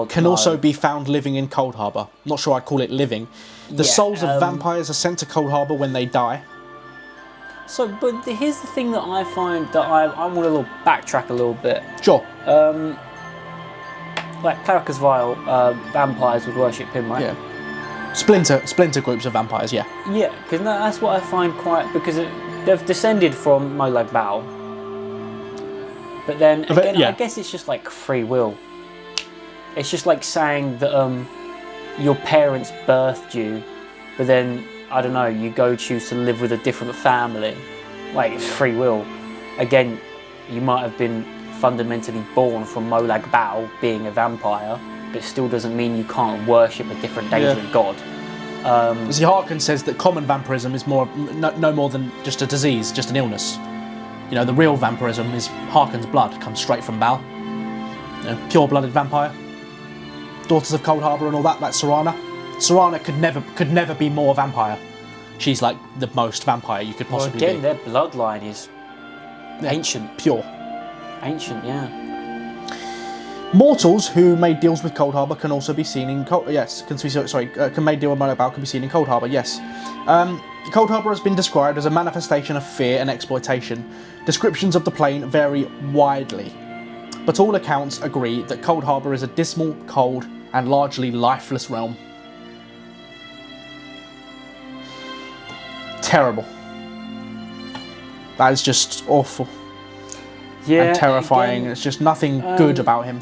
can no. also be found living in Cold Harbour. Not sure I'd call it living. The souls of vampires are sent to Cold Harbour when they die. But here's the thing that I find that I want to backtrack a little bit. Sure. Like Clericus Vile, vampires would worship him, right? Yeah. Splinter groups of vampires, yeah. Yeah, because that's what I find because they've descended from Molag Bal. But then again, I guess it's just like free will. It's just like saying that your parents birthed you, but then I don't know, you go choose to live with a different family. Like, it's free will. Again, you might have been fundamentally born from Molag Bal being a vampire, but it still doesn't mean you can't worship a different Daedric god. See, Harkin says that common vampirism is no more than just a disease, just an illness. You know, the real vampirism is Harkin's blood, comes straight from Bal. You know, pure-blooded vampire. Daughters of Cold Harbour and all that, like Serana. Serana could never be more vampire. She's like the most vampire you could possibly be. Their bloodline is ancient. Pure. Ancient, yeah. Mortals who made deals with Cold Harbour can also be seen in can made deal with Molag Bal can be seen in Cold Harbour, yes. Cold Harbour has been described as a manifestation of fear and exploitation. Descriptions of the plane vary widely, but all accounts agree that Cold Harbour is a dismal, cold, and largely lifeless realm. terrible. That is just awful. Yeah, And terrifying. again, There's just nothing good about him.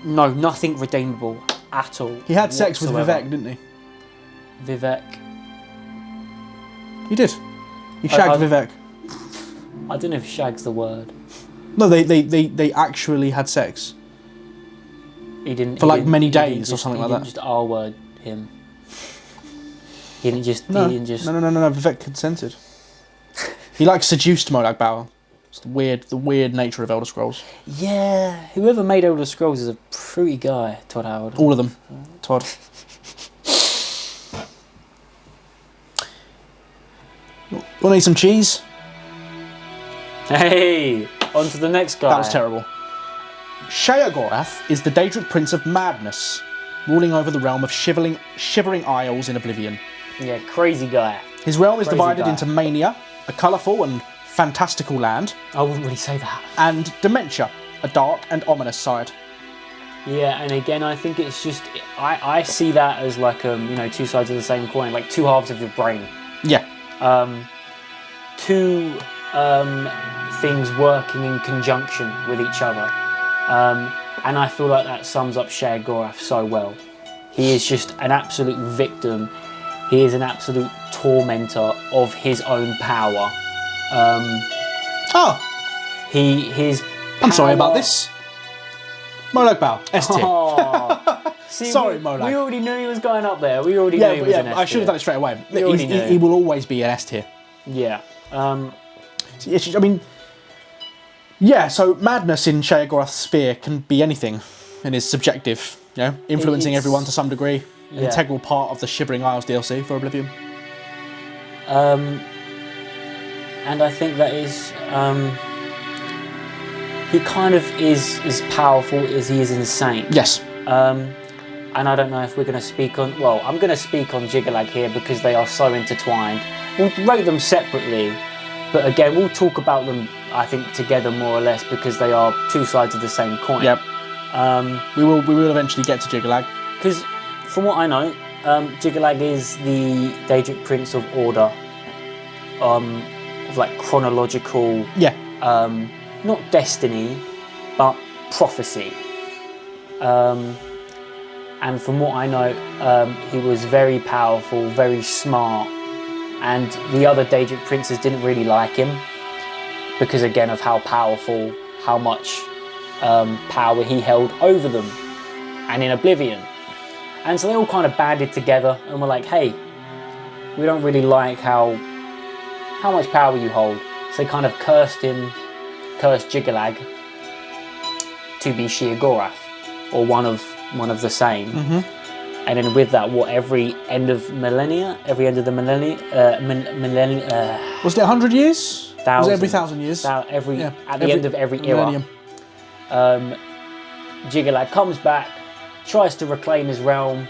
No, nothing redeemable at all. He had sex with whatsoever. Vivek, didn't he? Vivek. He did. He shagged Vivek. I don't know if shag's the word. No, they actually had sex. He didn't For he like didn't- many he didn't days or just- something like he that. didn't just R-word him. He didn't just. No, He didn't just. no. Vivek consented. He like seduced Molag Bal. It's the weird nature of Elder Scrolls. Yeah, whoever made Elder Scrolls is a pretty guy, Todd Howard. All of them, Todd. You want to eat some cheese? Hey, on to the next guy. That was terrible. Sheogorath is the Daedric Prince of Madness, ruling over the realm of shivering isles in Oblivion. Yeah, crazy guy. His realm is Crazy divided guy. into Mania, a colourful and fantastical land, I wouldn't really say that. and Dementia, a dark and ominous side. Yeah, and again, I think it's just I see that as like two sides of the same coin, like two halves of your brain. Yeah. Two things working in conjunction with each other. And I feel like that sums up Sheogorath so well. He is just an absolute victim. He is an absolute tormentor of his own power. His I'm sorry about power- this. Molag Bal, S tier. Oh. See, Sorry, we, Molag. We already knew he was going up there. We already knew he was an S I should have done it straight away. already knew. He will always be an S tier. Yeah. I mean, yeah, so madness in Sheogorath's sphere can be anything and is subjective, influencing It's- everyone to some degree. An Yeah. integral part of the Shivering Isles DLC for Oblivion. And I think that is he kind of is as powerful as he is insane. Yes. And I don't know if we're going to speak on... Well, I'm going to speak on Jiggalag here because they are so intertwined. We'll rate them separately, but again, we'll talk about them, I think, together more or less because they are two sides of the same coin. Yep. We will eventually get to Jiggalag. Because from what I know, Jiggalag is the Daedric Prince of Order. Of like chronological... Yeah. Not destiny, but prophecy. And from what I know, he was very powerful, very smart, and the other Daedric Princes didn't really like him because, again, of how powerful, how much power he held over them and in Oblivion. And so they all kind of banded together and were like, hey, we don't really like how much power you hold. So they kind of cursed Jiggalag to be Sheogorath, or one of the same. Mm-hmm. And then with that, every end of the millennia, Was it 100 years? Was it every 1,000 years? At the end of every era, Jiggalag comes back, tries to reclaim his realm,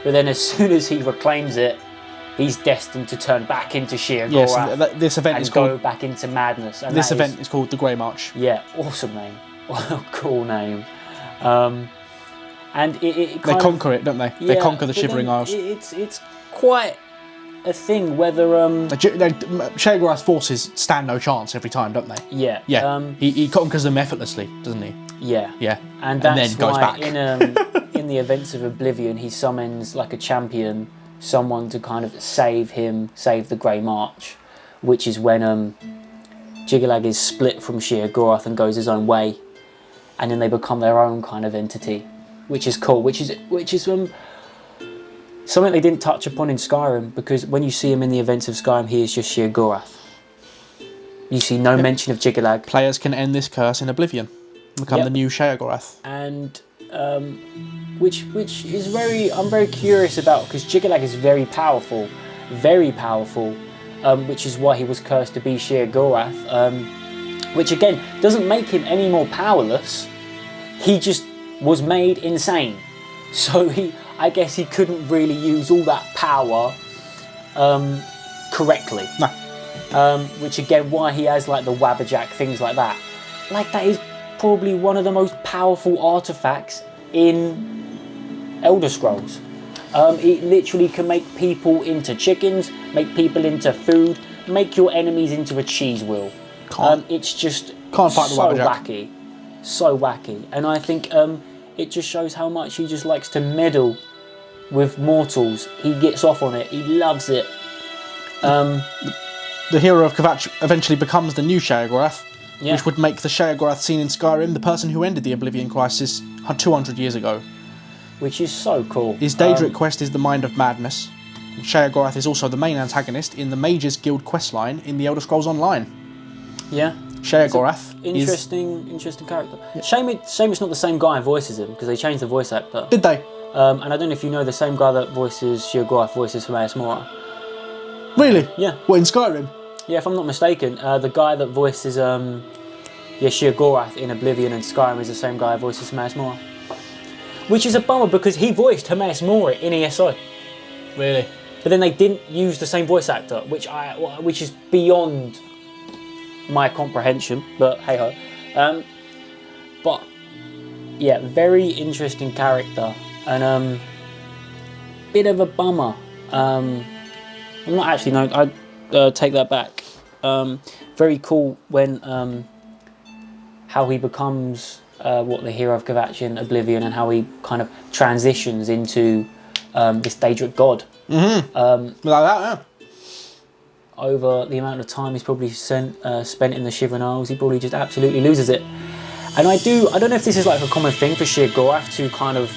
but then as soon as he reclaims it, he's destined to turn back into Sheogorath. Yes, this event is go called... back into madness. And this event is called the Grey March. Yeah, awesome name. What a cool name. And it They conquer it, don't they? They conquer the Shivering Isles. It's quite a thing whether... Sheogorath's forces stand no chance every time, don't they? Yeah. Yeah. He conquers them effortlessly, doesn't he? Yeah. Yeah. And that's then goes why back. in the events of Oblivion, he summons like a champion, someone to kind of save the Grey March, which is when Jiggalag is split from Sheogorath and goes his own way, and then they become their own kind of entity, which is cool. Which is something they didn't touch upon in Skyrim, because when you see him in the events of Skyrim, he is just Sheogorath. You see no mention of Jiggalag. Players can end this curse in Oblivion, become the new Sheogorath. And which is I'm very curious about, because Jiggalag is very powerful, which is why he was cursed to be Sheogorath, which again doesn't make him any more powerless. He just was made insane, so I guess he couldn't really use all that power correctly. No. Which again, why he has like the Wabberjack, things like that. Like that is probably one of the most powerful artifacts in Elder Scrolls. It literally can make people into chickens, make people into food, make your enemies into a cheese wheel. It's just Can't fight the so Wabberjack. wacky. So wacky. And I think it just shows how much he just likes to meddle with mortals. He gets off on it. He loves it. The hero of Kvatch eventually becomes the new Sheogorath, Yeah. which would make the Sheogorath seen in Skyrim the person who ended the Oblivion Crisis 200 years ago. Which is so cool. His Daedric quest is the Mind of Madness. Sheogorath is also the main antagonist in the Mages Guild questline in the Elder Scrolls Online. Yeah. Sheogorath Interesting character. Shame it's not the same guy who voices him, because they changed the voice actor. Did they? And I don't know if you know, the same guy that voices Sheogorath voices Hermaeus Mora. Really? Yeah. What, in Skyrim? Yeah, if I'm not mistaken, the guy that voices Sheogorath in Oblivion and Skyrim is the same guy who voices Hermaeus Mora. Which is a bummer, because he voiced Hermaeus Mora in ESO. Really? But then they didn't use the same voice actor, which is beyond my comprehension, but hey ho. But yeah, very interesting character, and bit of a bummer. I'm not actually, no, I take that back. Very cool when how he becomes the hero of Kvatch in Oblivion, and how he kind of transitions into this Daedric god. Like that, yeah. Over the amount of time he's probably spent in the Shivering Isles, he probably just absolutely loses it. And I don't know if this is like a common thing for Sheogorath to kind of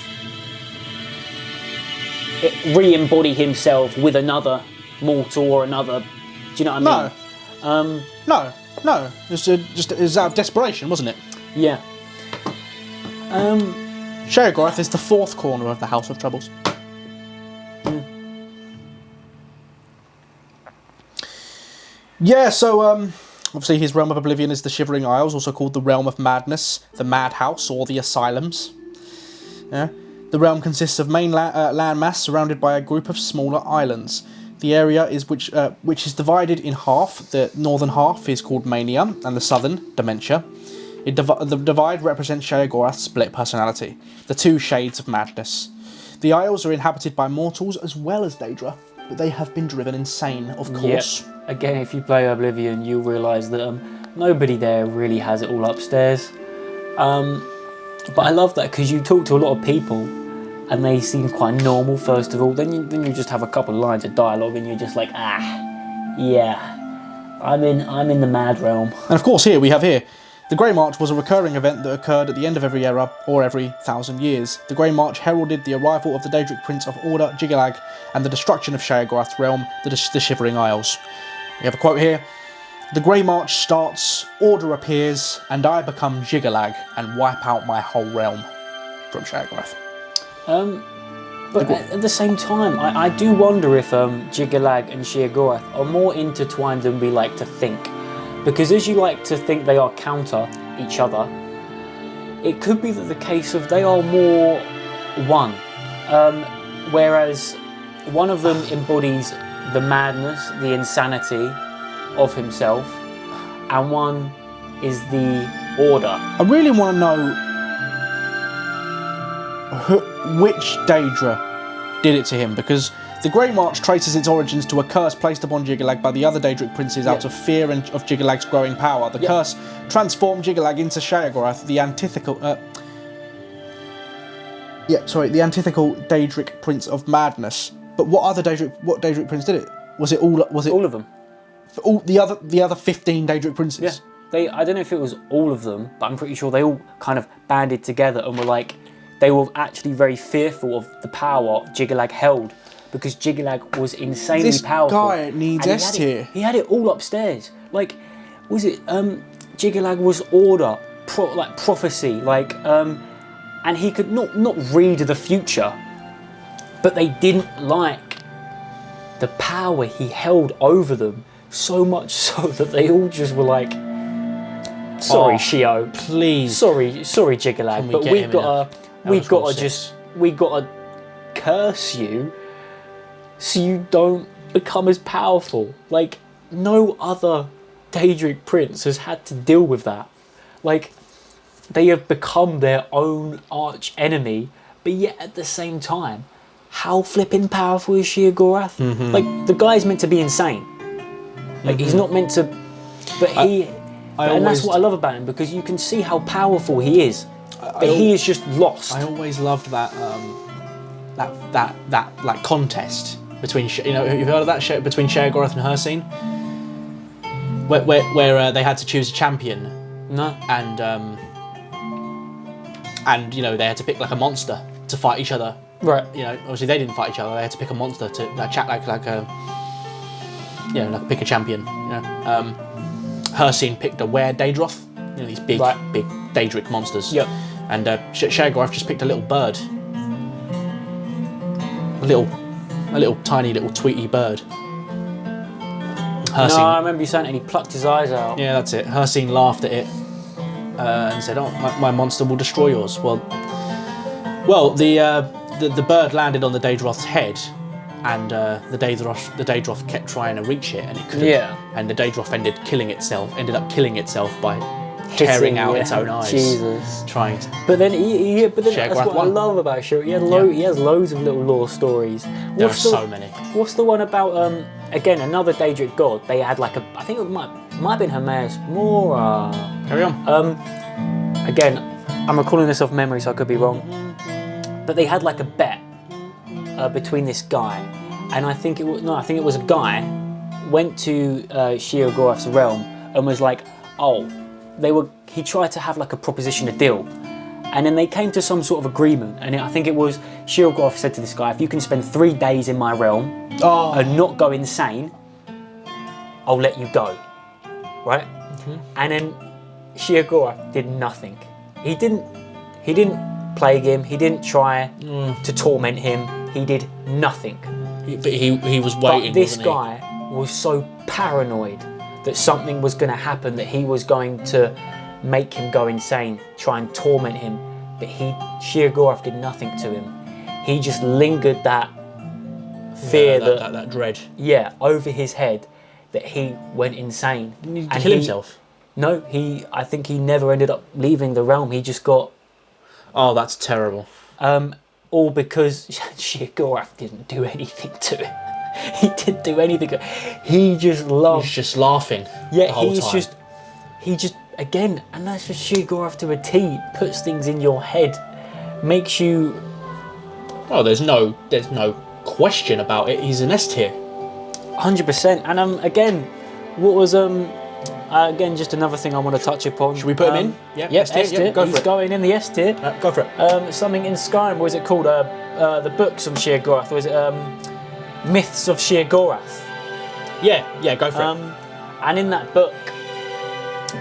re-embody himself with another mortal or another. Do you know what I mean? No. It was out of desperation, wasn't it? Yeah. Sheogorath is the fourth corner of the House of Troubles. Yeah, so obviously his realm of Oblivion is the Shivering Isles, also called the Realm of Madness, the Madhouse, or the Asylums. Yeah. The realm consists of main landmass surrounded by a group of smaller islands. The area is which is divided in half. The northern half is called Mania, and the southern, Dementia. The divide represents Sheogorath's split personality, the two shades of madness. The Isles are inhabited by mortals as well as Daedra, but they have been driven insane, of course. Yep. Again, if you play Oblivion, you'll realise that nobody there really has it all upstairs. But I love that, because you talk to a lot of people and they seem quite normal first of all. Then you just have a couple of lines of dialogue and you're just like, yeah, I'm in the mad realm. And of course, we have the Grey March was a recurring event that occurred at the end of every era, or every 1,000 years. The Grey March heralded the arrival of the Daedric Prince of Order, Jiggalag, and the destruction of Sheogorath's realm, the Shivering Isles. We have a quote here. The Grey March starts, Order appears, and I become Jiggalag and wipe out my whole realm. From Sheogorath. But at the same time, I do wonder if Jiggalag and Sheogorath are more intertwined than we like to think. Because as you like to think they are counter each other, it could be that the case of they are more one. Whereas one of them embodies the madness, the insanity of himself, and one is the order. I really want to know which Daedra did it to him, because the Grey March traces its origins to a curse placed upon Jiggalag by the other Daedric Princes out of fear of Jiggallag's growing power. The curse transformed Jiggalag into Sheogorath, the antithetical Daedric Prince of Madness. But what Daedric Prince did it? Was it all of them? All the other 15 Daedric Princes? Yeah. I don't know if it was all of them, but I'm pretty sure they all kind of banded together and were like, they were actually very fearful of the power Jiggalag held, because Jiggalag was insanely powerful. This guy needs S tier. He had it all upstairs. Like, was it Jiggalag was order, prophecy, and he could not read the future, but they didn't like the power he held over them, so much so that they all just were like, sorry, Shio, please, sorry, Jiggalag, but we gotta curse you so you don't become as powerful. Like, no other Daedric Prince has had to deal with that. Like, they have become their own arch enemy, but yet at the same time, how flipping powerful is Sheogorath? Like, the guy's meant to be insane. Like, he's not meant to... But he... and that's what I love about him, because you can see how powerful he is. But he is just lost. I always loved that that like contest between, you know, you've heard of that show between Sheogorath and Hircine, where they had to choose a champion. No. And you know, they had to pick like a monster to fight each other. Right. You know, obviously they didn't fight each other. They had to pick a monster to pick a champion. You know, Hircine picked a Daedroth. You know, these big Daedric monsters. Yep. And Sheogorath just picked a little bird. A little tiny little tweety bird. No, I remember you saying it, and he plucked his eyes out. Yeah, that's it. Hircine laughed at it and said, "Oh, my monster will destroy yours." Well, the bird landed on the Daedroth's head, and the Daedroth kept trying to reach it, and it couldn't. Yeah. And the Daedroth ended up killing itself by tearing out its own eyes. Jesus. Trying to. But then that's what I love about Sheogorath. He has loads of little lore stories. There are so many. What's the one about again, another Daedric god? They had like I think it might have been Hermaeus Mora. Carry on. Again, I'm recalling this off memory, so I could be wrong. But they had like a bet between this guy, and I think it was a guy went to Sheogorath's realm and was like, oh, he tried to have like a proposition, a deal, and then they came to some sort of agreement, and I think it was Sheogorath said to this guy, if you can spend 3 days in my realm and not go insane, I'll let you go, right? And then Sheogorath did nothing. He didn't plague him, he didn't try to torment him, he did nothing. But he was waiting. But this guy was so paranoid that something was going to happen, that he was going to make him go insane, try and torment him. But Sheogorath did nothing to him. He just lingered that fear, that dread. Yeah, over his head, that he went insane. Didn't he kill himself? No, I think he never ended up leaving the realm. He just got... Oh, that's terrible. All because Sheogorath didn't do anything to him. He didn't do anything. He just loved... He's just laughing the whole time. He just, again, and that's just Sheogorath to a T, puts things in your head, makes you... Oh, there's no question about it. He's an S tier. 100%. And again, what was again, just another thing I want to touch upon. Should we put him in? Yeah, S tier. Yeah, go for He's it. going in the S tier. Go for it. Something in Skyrim. What is it called? The books on Sheogorath. Or is it Myths of Sheogorath? Yeah, go for it. And in that book,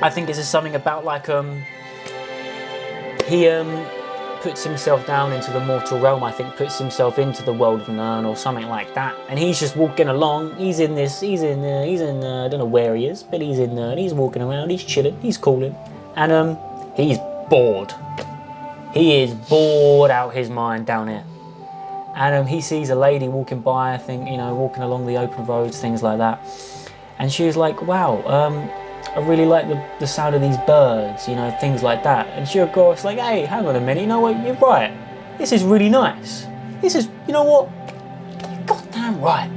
I think it's something about like he puts himself down into the mortal realm. I think puts himself into the world of Nirn or something like that. And he's just walking along. He's in I don't know where he is, but he's in there. And he's walking around. He's chilling. He's cooling. And he's bored. He is bored out his mind down here. And he sees a lady walking by, I think, you know, walking along the open roads, things like that. And she was like, wow, I really like the sound of these birds, you know, things like that. And Sheogorath's like, hey, hang on a minute, you know what, you're right. This is really nice. This is, you know what, you're goddamn right.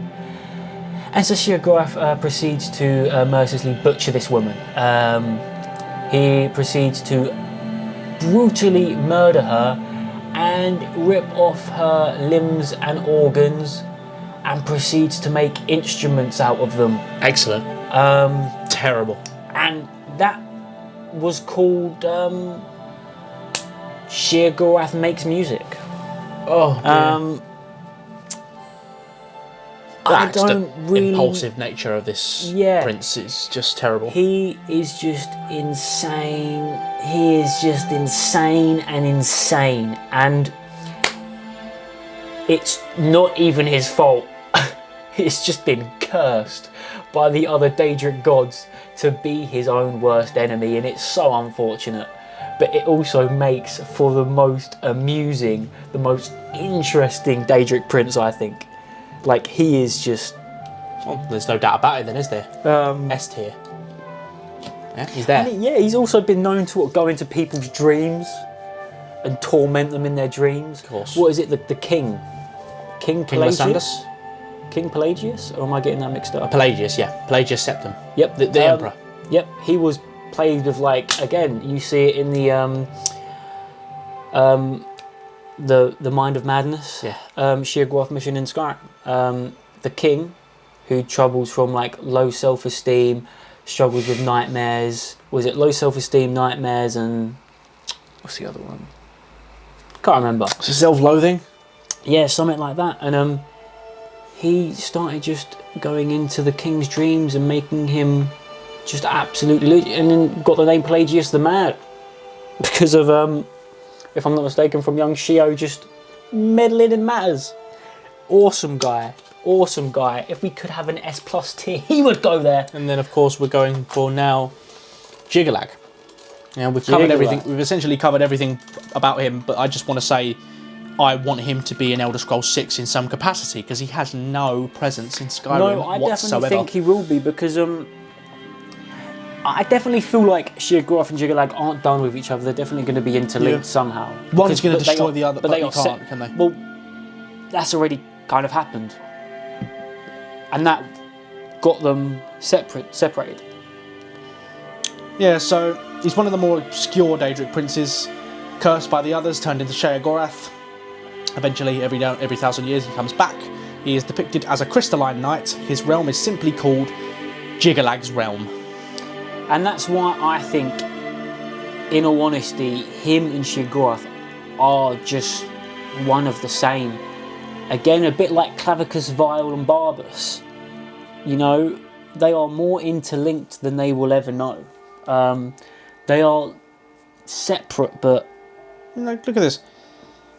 And so Sheogorath proceeds to mercilessly butcher this woman. He proceeds to brutally murder her and rip off her limbs and organs, and proceeds to make instruments out of them. Excellent. Terrible. And that was called Sheogorath Makes Music. Oh, I don't really... impulsive nature of this prince is just terrible. He is just insane. He is just insane and insane. And it's not even his fault. It's just been cursed by the other Daedric gods to be his own worst enemy, and it's so unfortunate. But it also makes for the most amusing, the most interesting Daedric prince, I think. Like, he is just... Well, there's no doubt about it then, is there? S tier. Yeah, he's there. And he's also been known to go into people's dreams and torment them in their dreams. Of course. What is it, the king? King King Pelagius. Lysander's. King Pelagius, or am I getting that mixed up? Pelagius, yeah. Pelagius Septim. Yep. The emperor. Yep. He was plagued with, like, again, you see it in the Mind of Madness. Yeah. Sheogorath mission in Skyrim. The king, who troubles from, like, low self-esteem, struggles with nightmares. Was it low self-esteem, nightmares, and what's the other one? Can't remember. Self-loathing? Yeah, something like that. And he started just going into the king's dreams and making him just absolutely, and then got the name Pelagius the Mad because of, if I'm not mistaken, from young Shio just meddling in matters. Awesome guy. Awesome guy. If we could have an S+ tier, he would go there. And then, of course, we're going for now Jigalag. Yeah, we've covered everything. We've essentially covered everything about him, but I just want to say I want him to be in Elder Scrolls 6 in some capacity because he has no presence in Skyrim No, I whatsoever. definitely think he will be because I definitely feel like Sheogorath and Jigalag aren't done with each other. They're definitely going to be interlinked somehow. One's going to destroy the other, but they can't, can they? Well, that's already kind of happened. And that got them separated. Yeah, so he's one of the more obscure Daedric princes, cursed by the others, turned into Sheogorath. Eventually, every 1,000 years, he comes back. He is depicted as a crystalline knight. His realm is simply called Jigalag's realm. And that's why I think, in all honesty, him and Sheogorath are just one of the same. Again, a bit like Clavicus, Vial and Barbus. You know, they are more interlinked than they will ever know. They are separate, but Look at this.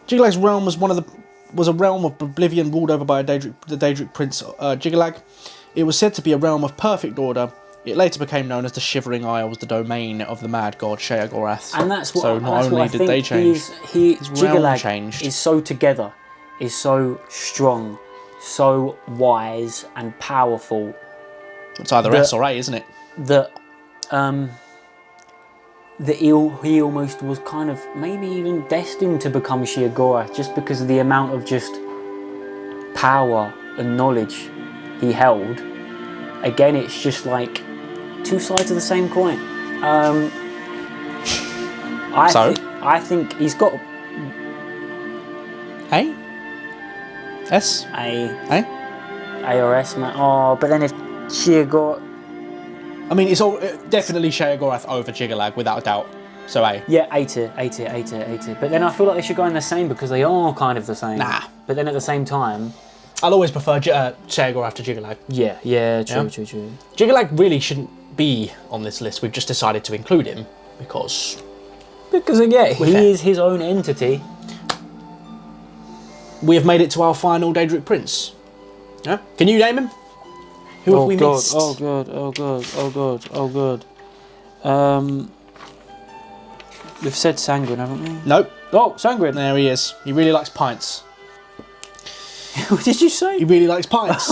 Jigalag's realm was a realm of oblivion ruled over by the Daedric prince Jigalag. It was said to be a realm of perfect order. It later became known as the Shivering Isles, the domain of the mad god Sheogorath. and that's what. So not only did they change, his realm Jigalag changed. is so together, is so strong, so wise and powerful. It's either S or A, isn't it? That he almost was kind of maybe even destined to become Sheogorath just because of the amount of just power and knowledge he held. Again, it's just like two sides of the same coin. I think he's got A? S? A or S, man. Oh, but then if Sheogorath... I mean, it's all definitely Sheogorath over Jigalag, without a doubt. So A. Yeah, A tier. But then I feel like they should go in the same because they are kind of the same. Nah. But then at the same time... I'll always prefer Sheogorath to Jigalag. Yeah, true. Jigalag really shouldn't be on this list. We've just decided to include him because... Because again, he is his own entity. We have made it to our final Daedric Prince. Yeah? Can you name him? Who have we missed? Oh god. We've said Sanguine, haven't we? Nope. Oh, Sanguine. There he is. He really likes pints. What did you say? He really likes pints.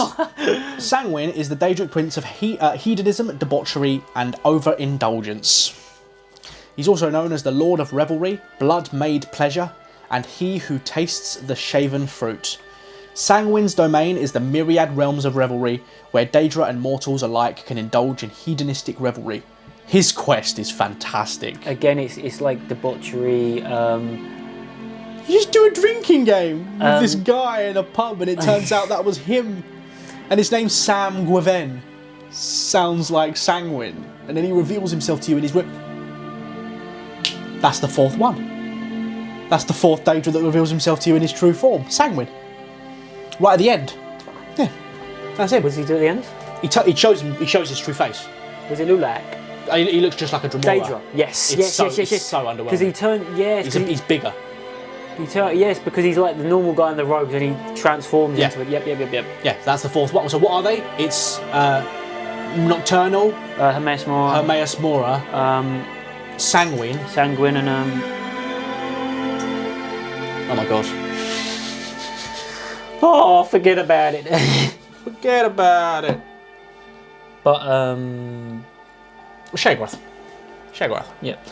Sanguine is the Daedric Prince of hedonism, debauchery, and overindulgence. He's also known as the Lord of Revelry, Blood-Made Pleasure, and he who tastes the shaven fruit. Sanguine's domain is the myriad realms of revelry, where Daedra and mortals alike can indulge in hedonistic revelry. His quest is fantastic. Again, it's like debauchery. You just do a drinking game with this guy in a pub, and it turns out that was him. And his name's Sam Gweven. Sounds like Sanguine. And then he reveals himself to you in his room. That's the fourth one. That's the fourth Daedra that reveals himself to you in his true form. Sanguine. Right at the end. Yeah, that's him. What does he do at the end? He shows his true face. Does he look like? He looks just like a Dremora. Daedra. Yes. It's so underwhelming. Because he turned. Yes. He's bigger. Yes, because he's like the normal guy in the robes and he transforms into it. Yep. Yeah, that's the fourth one. So what are they? It's Nocturnal, Hermaeus Mora, Sanguine, and oh my god. Oh, forget about it. Forget about it. But Sheogorath. Yep.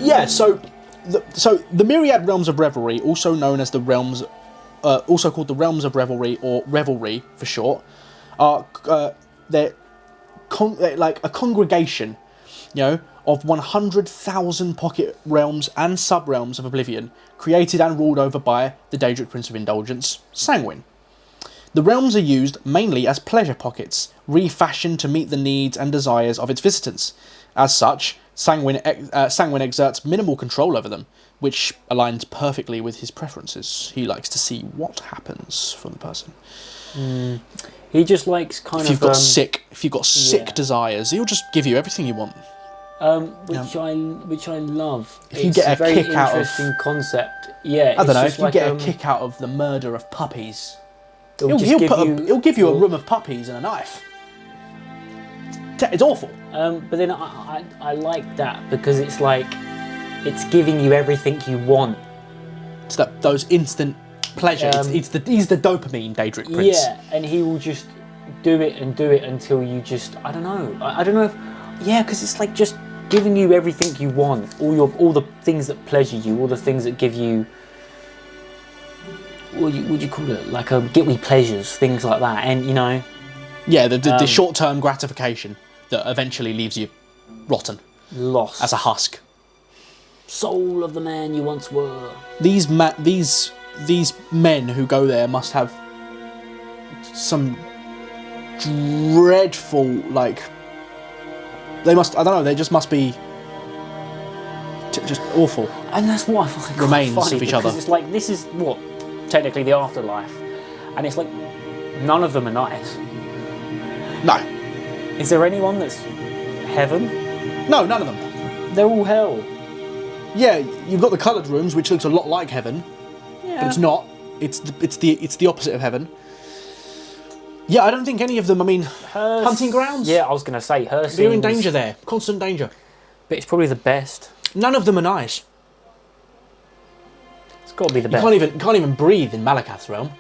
Yeah, so the myriad realms of revelry, also known as the realms also called the Realms of Revelry, or Revelry for short, are they're like a congregation, of 100,000 pocket realms and sub-realms of Oblivion, created and ruled over by the Daedric Prince of Indulgence, Sanguine. The realms are used mainly as pleasure pockets, refashioned to meet the needs and desires of its visitants. As such, Sanguine exerts minimal control over them, which aligns perfectly with his preferences. He likes to see what happens from the person. He just likes If you've got sick desires, he'll just give you everything you want. Which I love. If you get a very kick out of interesting concept. Yeah, I don't know. just If you like, get a kick out of the murder of puppies, he'll he'll give you a room of puppies and a knife. It's awful. But then I like that because it's like it's giving you everything you want. It's those instant pleasure. He's the dopamine Daedric Prince. Yeah, and he will just do it until you just I don't know. I don't know if because it's like just giving you everything you want, all the things that pleasure you, all the things that give you what would you call it? Like get me pleasures, things like that, and the short-term gratification that eventually leaves you rotten, lost as a husk. Soul of the man you once were. These men who go there must have some dreadful, like, they just must be just awful. And that's what I find remains funny, of each other. It's like, this is what technically the afterlife, and it's like none of them are nice. No. Is there anyone that's heaven? No, none of them. They're all hell. Yeah, you've got the coloured rooms, which looks a lot like heaven, but it's not. It's the opposite of heaven. Yeah, I don't think any of them. I mean, hunting grounds. Yeah, I was gonna say her. You're in danger there, constant danger. But it's probably the best. None of them are nice. It's got to be the best. You can't even breathe in Malakath's realm.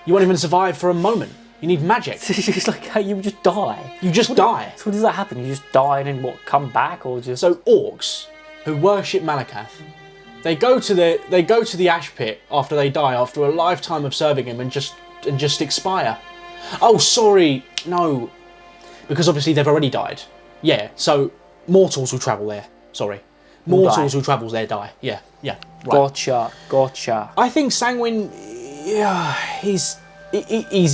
You won't even survive for a moment. You need magic. It's like how you just die. You just die. So what does that happen? You just die and then what? Come back or just? So orcs who worship Malakath, they go to the ash pit after they die, after a lifetime of serving him, and just expire. Oh, sorry, no, because obviously they've already died. Yeah, so mortals will travel there. Sorry, mortals who travels there die. Yeah, right. Gotcha. I think Sanguine, he's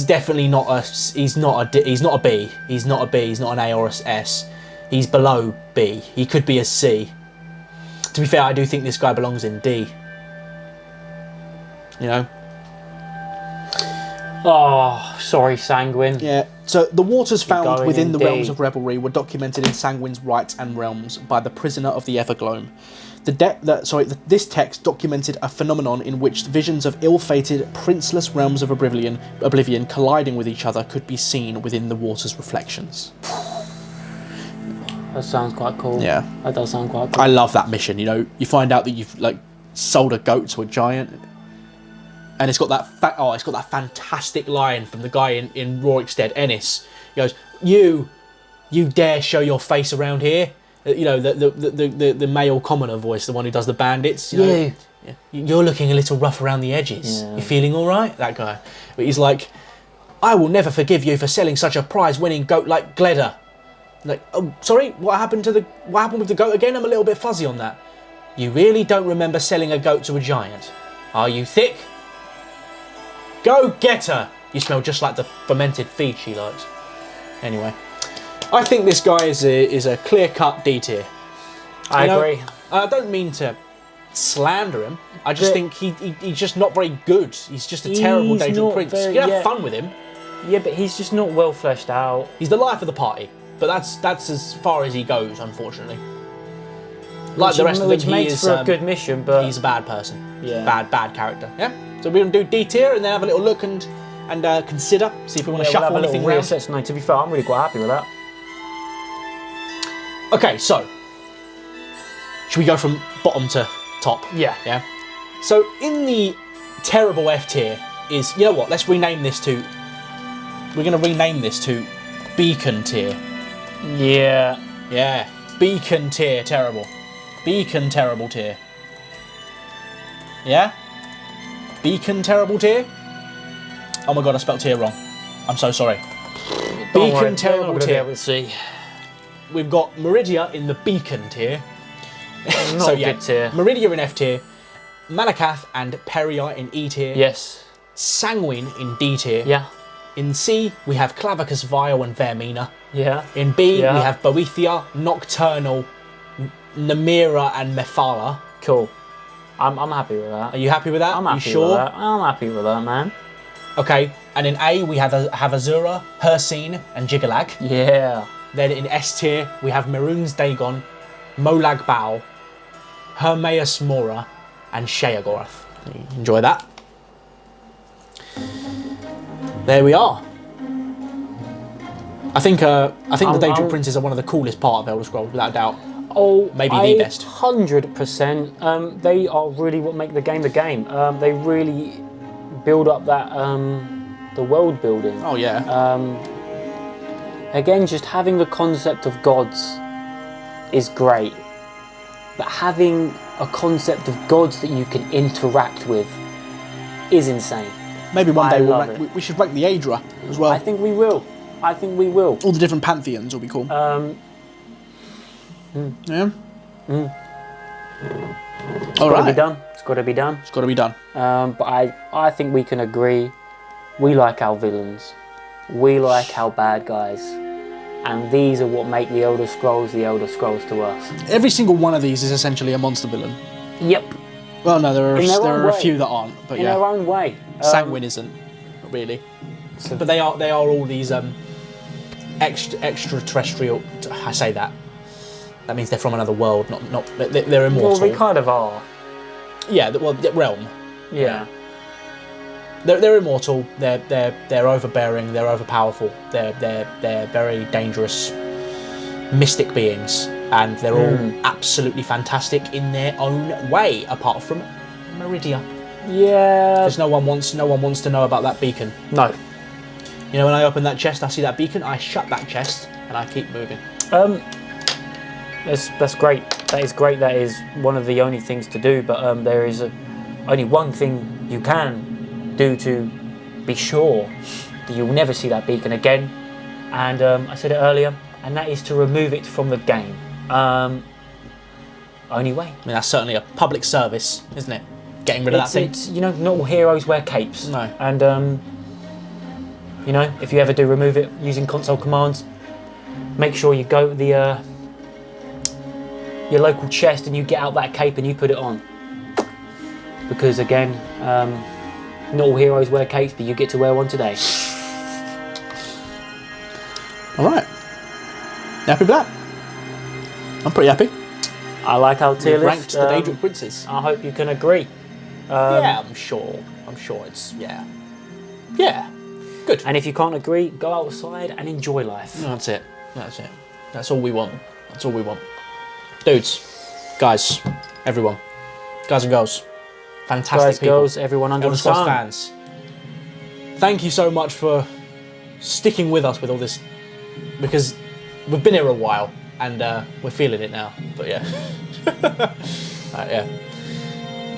definitely not a. He's not a B. He's not a B. He's not an A or a S. He's below B. He could be a C. To be fair, I do think this guy belongs in D. Oh, sorry, Sanguine. Yeah. So the waters found within the D. realms of revelry were documented in Sanguine's rites and realms by the prisoner of the Evergloam. This text documented a phenomenon in which visions of ill-fated, princeless realms of oblivion colliding with each other could be seen within the water's reflections. That sounds quite cool. Yeah. That does sound quite cool. I love that mission. You find out that you've sold a goat to a giant, and it's got that fantastic line from the guy in Rorikstead, Ennis. He goes, "You dare show your face around here?" The male commoner voice, the one who does the bandits. Yeah. You're looking a little rough around the edges. Yeah. You feeling all right? That guy. But he's like, "I will never forgive you for selling such a prize-winning goat like Gleda." Like, oh, sorry, what happened with the goat again? I'm a little bit fuzzy on that. You really don't remember selling a goat to a giant? Are you thick? Go get her! You smell just like the fermented feed she likes. Anyway, I think this guy is a clear-cut D tier. I agree. I don't mean to slander him. I just think he's just not very good. He's just a terrible Daedric Prince. You can have fun with him. Yeah, but he's just not well fleshed out. He's the life of the party. But that's as far as he goes, unfortunately. Like the rest of them, which makes for a good mission, but he's a bad person. Yeah. Bad character. Yeah. So we're gonna do D tier and then have a little look and consider, see if we want to shuffle anything around. No, to be fair, I'm really quite happy with that. Okay, so should we go from bottom to top? Yeah. Yeah. So in the terrible F tier is, you know what? Let's rename this to. We're gonna rename this to Beacon tier. Yeah. Yeah. Beacon tier, terrible. Beacon terrible tier. Yeah? Beacon terrible tier. Oh my god, I spelled tier wrong. I'm so sorry. Don't worry, Beacon they're not terrible gonna be tier. able to see. We've got Meridia in the Beacon tier. Not So a yeah, good tier. Meridia in F tier, Malakath and Peria in E tier, Yes. Sanguine in D tier. Yeah. In C, we have Clavicus Vile and Vermina. Yeah. In B, Yeah. we have Boethia, Nocturnal, Namira and Mephala. Cool. I'm happy with that. Are you happy with that? I'm Are happy you sure? with that. I'm happy with that, man. Okay, and in A, we have Azura, Hircine and Jigalag. Yeah. Then in S tier, we have Maroon's Dagon, Molag Bal, Hermaeus Mora, and Sheogorath. Enjoy that. There we are. I think the Daedric Princes are one of the coolest part of Elder Scrolls, without a doubt. Oh, maybe the best. 100%. They are really what make the game a game. They really build up that the world building. Oh yeah. Again, just having the concept of gods is great, but having a concept of gods that you can interact with is insane. Maybe one day love we should rank the Aedra as well. I think we will. I think we will. All the different pantheons will be cool. Yeah. All right. It's got to be done. It's got to be done. It's got to be done. But I think we can agree. We like our villains. We like our bad guys. And these are what make the Elder Scrolls to us. Every single one of these is essentially a monster villain. Yep. Well, no, there are a way. few that aren't, but In yeah. their own way. Sanguine isn't, really. But they are all these extraterrestrial. I say that. That means they're from another world, not they're immortal. Well, we kind of are. Yeah, well, the realm. Yeah. They're immortal. They're overbearing. They're overpowerful. They're very dangerous, mystic beings, and they're all absolutely fantastic in their own way. Apart from Meridia, Yeah. because no one wants to know about that beacon. No. You know, when I open that chest, I see that beacon. I shut that chest and I keep moving. That's great. That is great. That is one of the only things to do. But there is only one thing you can do to be sure that you'll never see that beacon again. And I said it earlier, and that is to remove it from the game. Only way. I mean, that's certainly a public service, isn't it? Getting rid of that thing. It's, not all heroes wear capes. No. And if you ever do remove it using console commands, make sure you go to your local chest and you get out that cape and you put it on. Because again, not all heroes wear capes, but you get to wear one today. All right. You happy with that? I'm pretty happy. I like our tier We've list. ranked the Daedric Princes. I hope you can agree. Yeah, I'm sure it's yeah. Good. And if you can't agree, go outside and enjoy life. No, that's it. That's all we want. Dudes, guys, everyone, guys and girls, fantastic Guys, people. girls, everyone under Elder the Scrolls sun. fans. Thank you so much for sticking with us with all this, because we've been here a while and we're feeling it now. But yeah, yeah.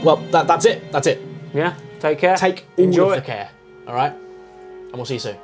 Well, that's it. Yeah, take care. Take all Enjoy of the care. All right, and we'll see you soon.